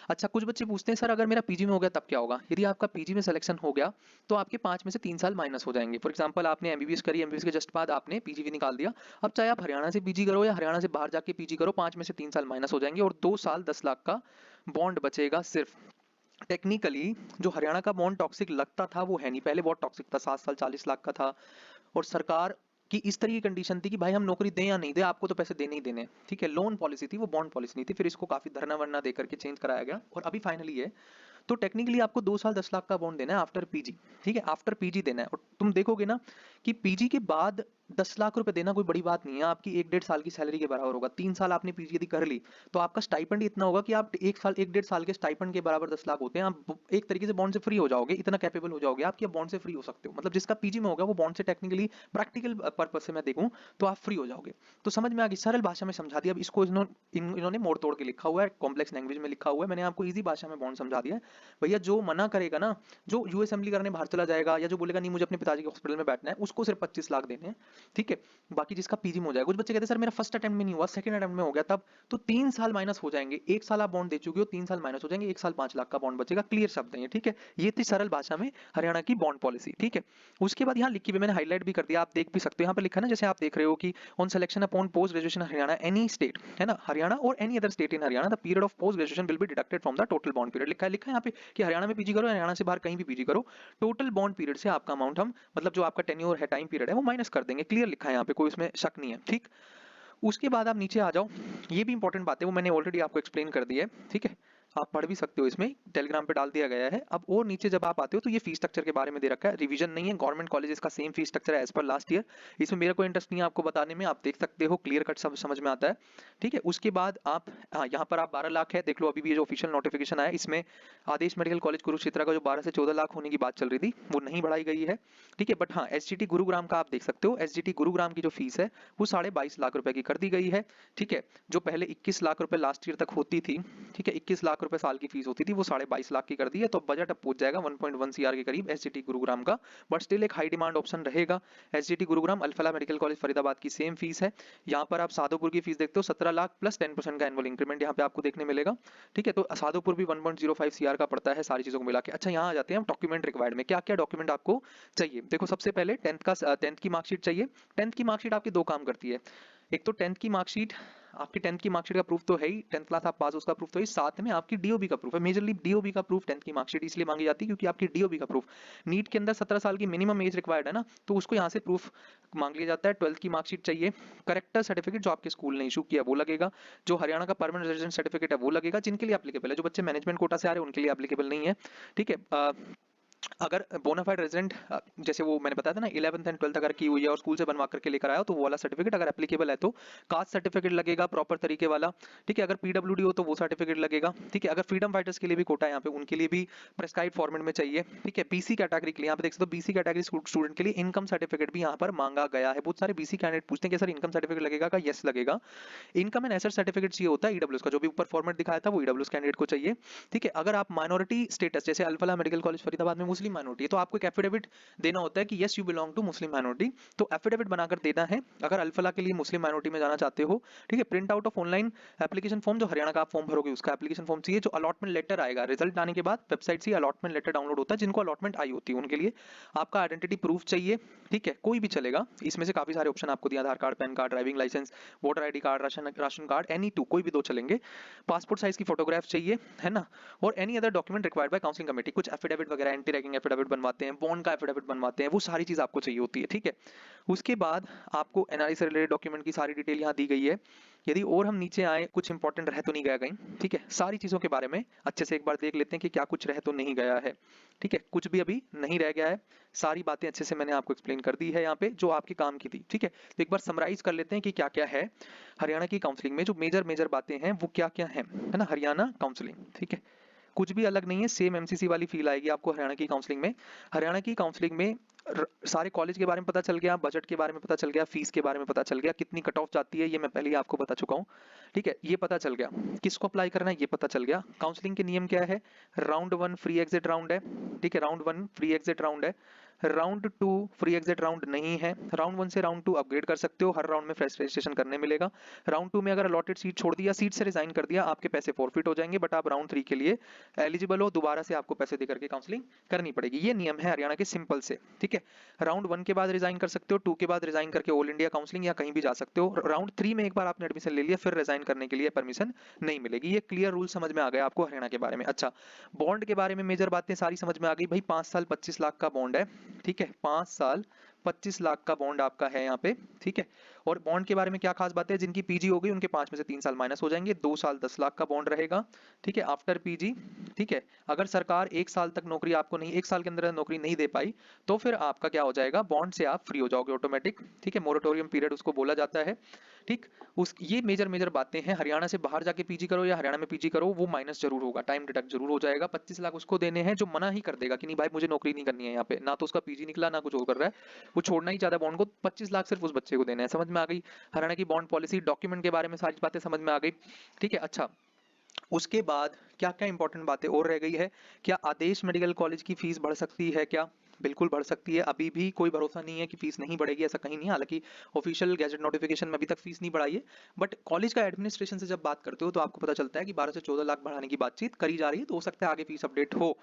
अच्छा, कुछ बच्चे पूछते हैं सर अगर मेरा पीजी में हो गया तब क्या होगा। यदि आपका पीजी में सिलेक्शन हो गया तो आपके 5 में से 3 साल माइनस हो जाएंगे। फॉर एग्जाम्पल आपने एमबीबीएस करी, एमबीबीएस के जस्ट बाद आपने पीजी भी निकाल दिया, अब चाहे आप हरियाणा से पीजी करो या हरियाणा से बाहर जाके पीजी करो, 5 में से 3 साल माइनस हो जाएंगे और 2 साल 10 लाख का बॉन्ड बचेगा सिर्फ। टेक्निकली जो हरियाणा का बॉन्ड टॉक्सिक लगता था वो है नहीं, पहले बहुत टॉक्सिक था, 7 साल 40 लाख का था, और सरकार की इस तरह की कंडीशन थी कि भाई हम नौकरी दें या नहीं दें आपको तो पैसे देने ही देने, ठीक है। लोन पॉलिसी थी वो, बॉन्ड पॉलिसी नहीं थी। फिर इसको काफी धरना वरना देकर के चेंज कराया गया और अभी फाइनली है। तो टेक्निकली आपको 2 साल 10 लाख का बॉन्ड देना है आफ्टर पीजी, ठीक है, आफ्टर पीजी देना है। और तुम देखोगे ना कि पीजी के बाद 10 लाख रुपए देना कोई बड़ी बात नहीं है, आपकी 1-1.5 साल की सैलरी के बराबर होगा। 3 साल आपने पीजी यदि कर ली तो आपका स्टाइपेंड इतना होगा कि आप 1-1.5 साल के स्टाइपेंड के बराबर 10 लाख होते हैं, आप एक तरीके से बॉन्ड से फ्री हो जाओगे, इतना कैपेबल हो जाओगे आप कि आप बॉन्ड से फ्री हो सकते हो। मतलब जिसका पीजी में होगा वो बॉन्ड से टेक्निकली, प्रैक्टिकल पर्पज से मैं देखूं तो आप फ्री हो जाओगे। तो समझ में आ गई, सरल भाषा में समझा दिया। अब इसको इन्होंने मोड़ तोड़ के लिखा हुआ है, कॉम्प्लेक्स लैंग्वेज में लिखा हुआ है, मैंने आपको इजी भाषा में बॉन्ड समझा दिया है। भैया जो मना करेगा ना, जो यूएस असेंबली करने बाहर चला जाएगा या जो बोलेगा नहीं मुझे अपने पिताजी के हॉस्पिटल में बैठना है, उसको सिर्फ 25 लाख देने हैं, ठीक है। बाकी जिसका पीजी में हो जाएगा, कुछ बच्चे कहते हैं सर मेरा फर्स्ट अटेम्प्ट में नहीं हुआ, सेकंड अटेम्प्ट में हो गया, तब तो 3 साल माइनस हो जाएंगे। 1 साल आप बॉन्ड दे चुके हो, 3 साल माइनस हो जाएंगे, 1 साल 5 लाख का बॉन्ड बचेगा। क्लियर शब्द है ये, ठीक है। ये थी सरल भाषा में हरियाणा की बॉन्ड पॉलिसी, ठीक है। उसके बाद यहाँ लिखी हुई मैंने हाईलाइट भी कर दिया, आप देख भी सकते हो। यहाँ पे लिखा है ना, जैसे आप देख रहे हो कि on selection upon post graduation Haryana any state, है ना, हरियाणा और any other state in Haryana the period of post graduation will be deducted from the total bond period. लिखा है यहाँ पे कि हरियाणा में पीजी करो, हरियाणा से बाहर कहीं भी पीजी करो, टोटल बॉन्ड पीरियड से आपका अमाउंट हम, मतलब जो आपका टेन्योर है, टाइम पीरियड है, वो माइनस कर देंगे। क्लियर लिखा है यहाँ पे, कोई इसमें शक नहीं है, ठीक। उसके बाद आप नीचे आ जाओ, ये भी इंपॉर्टेंट बात है वो मैंने ऑलरेडी आपको एक्सप्लेन कर दी है, ठीक है। आप पढ़ भी सकते हो, इसमें टेलीग्राम पे डाल दिया गया है। अब और नीचे जब आप आते हो तो ये फीस स्ट्रक्चर के बारे में दे रखा है, रिवीजन नहीं है, गवर्नमेंट कॉलेजेस का सेम फीस स्ट्रक्चर है एज पर लास्ट ईयर। इसमें मेरा कोई इंटरेस्ट नहीं है आपको बताने में, आप देख सकते हो, क्लियर कट सब समझ में आता है, ठीक है। उसके बाद आप, हाँ यहाँ पर आप 12 लाख है, देख लो अभी भी जो ऑफिशियल नोटिफिकेशन आया इसमें आदेश मेडिकल कॉलेज कुरुक्षेत्र का जो 12 से 14 लाख होने की बात चल रही थी वो नहीं बढ़ाई गई है, ठीक है। बट हाँ एसजीटी गुरुग्राम का आप देख सकते हो, एसजीटी गुरुग्राम की जो फीस है वो 22.5 लाख रुपए की कर दी गई है, ठीक है। जो पहले 21 लाख रुपए लास्ट ईयर तक होती थी, ठीक है, 21 लाख रुपए साल की फीस होती थी वो 22.5 लाख की कर दी है, तो बजट अब पहुंच जाएगा 1.1 सीआर के करीब एसजीटी गुरुग्राम का। बट स्टिल एक हाई डिमांड ऑप्शन रहेगा SGT Gurugram. Alfalah medical college Faridabad की सेम फीस है। यहाँ पर आप साधोपुर की फीस देखते हो 17 लाख प्लस 10% का एनुअल इंक्रीमेंट यहाँ पे आपको देखने मिलेगा। ठीक है, तो साधोपुर भी 1.05 सीआर का पड़ता है सारी चीजों को मिला के। अच्छा, यहाँ आ जाते हैं हम डॉक्यूमेंट रिक्वायर्ड में, क्या क्या डॉक्यूमेंट आपको चाहिए। देखो, सबसे पहले 10th की मार्कशीट चाहिए। 10th की मार्कशीट आपकी दो काम करती है। एक तो 10th की मार्कशीट, आपकी 10th की मार्कशीट का प्रूफ तो है ही, 10th क्लास आप पास उसका प्रूफ तो है, साथ में आपकी डीओबी का प्रूफ है। मेजरली डीओबी का प्रूफ 10th की मार्कशीट इसलिए मांगी जाती है क्योंकि आपकी डीओबी का प्रूफ, नीट के अंदर 17 साल की मिनिमम एज रिक्वायर्ड है ना, तो उसको यहाँ से प्रूफ मांग लिया जाता है। 12th की मार्कशीट चाहिए। करेक्टर सर्टिफिकेट जो आपके स्कूल ने इशू किया वो लगेगा। जो हरियाणा का परमानेंट रेजिडेंट सर्टिफिकेट है वो लगेगा, जिनके लिए एप्लीकेबल है। जो बच्चे मैनेजमेंट कोटा से आ रहे हैं उनके लिए एप्लीकेबल नहीं है। ठीक है, अगर बोनाफाइड रेजिडेंट, जैसे वो मैंने बताया था ना 11th एंड 12th अगर की हुई है और स्कूल से बनवा करके लेकर आया हो तो वो वाला सर्टिफिकेट अगर एप्लीकेबल है तो। कास्ट सर्टिफिकेट लगेगा प्रॉपर तरीके वाला। ठीक है, अगर पीडब्ल्यूडी हो तो वो सर्टिफिकेट लगेगा। ठीक है, अगर फ्रीडम फाइटर्स के लिए भी कोटा है यहाँ पे, उनके लिए भी प्रेस्क्राइब फॉर्मेट में चाहिए। ठीक है, बीसी कैटेगरी के लिए यहाँ पे देख सकते हो, बीसी कैटेगरी स्टूडेंट के लिए इनकम सर्टिफिकेट भी यहाँ पर मांगा गया है। बहुत सारे बीसी कैंडिडेट पूछते हैं कि सर इनकम सर्टिफिकेट लगेगा का? यस लगेगा। इनकम एंड एसेट सर्टिफिकेट चाहिए होता है ईडब्ल्यूएस का, जो भी ऊपर फॉर्मेट दिखाया था वो ईडब्ल्यूएस कैंडिडेट को चाहिए। ठीक है, अगर आप माइनॉरिटी स्टेटस, जैसे अल्फला मेडिकल कॉलेज फरीदाबाद में मुस्लिम माइनॉरिटी है, तो आपको एक एफिडेविट देना होता है कि yes you belong to Muslim minority, तो एफिडेविट बनाकर देना है अगर अल्फला के लिए मुस्लिम माइनॉरिटी में जाना चाहते हो। ठीक है, print out of online application form, जो हरियाणा का आप फॉर्म भरोगे उसका एप्लीकेशन फॉर्म चाहिए। जो अलॉटमेंट लेटर आएगा रिजल्ट आने के बाद, वेबसाइट से अलॉटमेंट लेटर डाउनलोड होता है, जिनको अलॉटमेंट आई होती है उनके लिए आपका आइडेंटिटी प्रूफ चाहिए। ठीक है, कोई भी चलेगा, इसमें से काफी सारे ऑप्शन आपको दिया, Aadhaar card, PAN card, driving license, voter ID card, ration card, any two, कोई भी दो चलेंगे। पासपोर्ट साइज की फोटोग्राफ चाहिए, है ना। और any other document required by counselling committee, कुछ एफिडेविट वगैरह, एंटी रैगिंग एफिडेविट बनवाते हैं, बॉन्ड का एफिडेविट बनवाते हैं, वो सारी चीज आपको चाहिए होती है। ठीक है, उसके बाद आपको एनआरई से रिलेटेड डॉक्यूमेंट की सारी डिटेल यहाँ दी गई है। यदि और हम नीचे आए, कुछ इंपॉर्टेंट रह तो नहीं गया कहीं। ठीक है, सारी चीजों के बारे में अच्छे से एक बार देख लेते हैं कि क्या कुछ रह तो नहीं गया है। ठीक है, कुछ भी अभी नहीं रह गया है, सारी बातें अच्छे से मैंने आपको एक्सप्लेन कर दी है यहाँ पे जो आपके काम की थी। ठीक है, तो एक बार समराइज कर लेते हैं कि क्या क्या है हरियाणा की काउंसलिंग में, जो मेजर मेजर बातें हैं वो क्या क्या है ना, हरियाणा काउंसलिंग। ठीक है, कुछ भी अलग नहीं है, सेम एमसीसी वाली फील आएगी आपको हरियाणा की काउंसलिंग में। हरियाणा की काउंसलिंग में सारे कॉलेज के बारे में पता चल गया, बजट के बारे में पता चल गया, फीस के बारे में पता चल गया, कितनी कट ऑफ जाती है ये मैं पहले ही आपको बता चुका हूँ। ठीक है, ये पता चल गया, किसको अप्लाई करना है ये पता चल गया। काउंसलिंग के नियम क्या है, राउंड 1 फ्री एग्जिट राउंड है। ठीक है, राउंड 1 फ्री एग्जिट राउंड है। राउंड 2 फ्री एग्जिट राउंड नहीं है। राउंड 1 से राउंड 2 अपग्रेड कर सकते हो, हर राउंड में फ्रेश रजिस्ट्रेशन करने मिलेगा। राउंड 2 में अगर अलॉटेड सीट छोड़ दिया, सीट से रिजाइन कर दिया, आपके पैसे फॉरफिट हो जाएंगे, बट आप राउंड 3 के लिए एलिजिबल हो, दोबारा से आपको पैसे देकर के काउंसलिंग करनी पड़ेगी। ये नियम है हरियाणा के सिंपल से। ठीक है, राउंड 1 के बाद रिजाइन कर सकते हो, 2 के बाद रिजाइन करके ऑल इंडिया काउंसलिंग या कहीं भी जा सकते हो। राउंड 3 में एक बार आपने एडमिशन ले लिया, फिर रिजाइन करने के लिए परमिशन नहीं मिलेगी। ये क्लियर रूल समझ में आ गया आपको हरियाणा के बारे में। अच्छा, बॉन्ड के बारे में मेजर बातें सारी समझ में आ गई भाई। 5 साल 25 लाख का बॉन्ड है। ठीक है, 5 साल 25 लाख का बॉन्ड आपका है यहाँ पे। ठीक है, और बॉन्ड के बारे में क्या खास बात है, जिनकी पीजी हो गई उनके 5 में से 3 साल माइनस हो जाएंगे, 2 साल 10 लाख का बॉन्ड रहेगा। ठीक है, आफ्टर पीजी। ठीक है, अगर सरकार 1 साल तक नौकरी आपको नहीं, 1 साल के अंदर नौकरी नहीं दे पाई तो फिर आपका क्या हो जाएगा, बॉन्ड से आप फ्री हो जाओगे ऑटोमेटिक। ठीक है, मोरेटोरियम पीरियड उसको बोला जाता है। ठीक, ये मेजर मेजर बातें हैं। हरियाणा से बाहर जाके पीजी करो या हरियाणा में पीजी करो, वो माइनस जरूर होगा, टाइम डिडक्ट जरूर हो जाएगा। 25 लाख उसको देने हैं जो मना ही कर देगा कि नहीं भाई मुझे नौकरी नहीं करनी है यहाँ पे, ना तो उसका पीजी निकला ना कुछ और कर रहा है, वो छोड़ना ही चाहता है बॉन्ड को। 25 लाख सिर्फ उस बच्चे को देना है। समझ में आ गई हरियाणा की बॉन्ड पॉलिसी, डॉक्यूमेंट के बारे में सारी बातें समझ में आ गई। ठीक है, अच्छा उसके बाद क्या क्या इंपॉर्टेंट बातें और रह गई है, क्या आदेश मेडिकल कॉलेज की फीस बढ़ सकती है क्या? बिल्कुल बढ़ सकती है, अभी भी कोई भरोसा नहीं है कि फीस नहीं बढ़ेगी, ऐसा कहीं नहीं है। हालांकि ऑफिशियल गैजेट नोटिफिकेशन में अभी तक फीस नहीं बढ़ाई है, बट कॉलेज का एडमिनिस्ट्रेशन से जब बात करते हो तो आपको पता चलता है कि 12 से 14 लाख बढ़ाने की बातचीत करी जा रही है, तो हो सकता है आगे फीस अपडेट हो।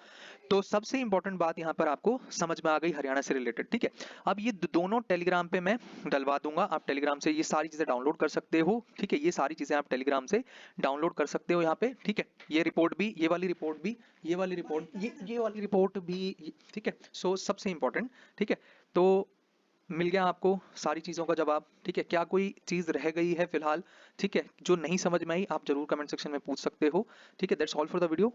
तो सबसे इंपॉर्टेंट बात यहाँ पर आपको समझ में आ गई हरियाणा से रिलेटेड। ठीक है, अब ये दोनों टेलीग्राम पे मैं डलवा दूंगा, आप टेलीग्राम से ये सारी चीजें डाउनलोड कर सकते हो। ठीक है, ये सारी चीजें आप टेलीग्राम से डाउनलोड कर सकते हो यहाँ पे। ठीक है, ये रिपोर्ट भी, ये वाली रिपोर्ट भी, ये वाली रिपोर्ट, ये वाली रिपोर्ट भी। ठीक है, सो सबसे इंपॉर्टेंट। ठीक है, तो मिल गया आपको सारी चीजों का जवाब। ठीक है, क्या कोई चीज रह गई है फिलहाल? ठीक है, जो नहीं समझ में आई आप जरूर कमेंट सेक्शन में पूछ सकते हो। ठीक है, that's all for the video.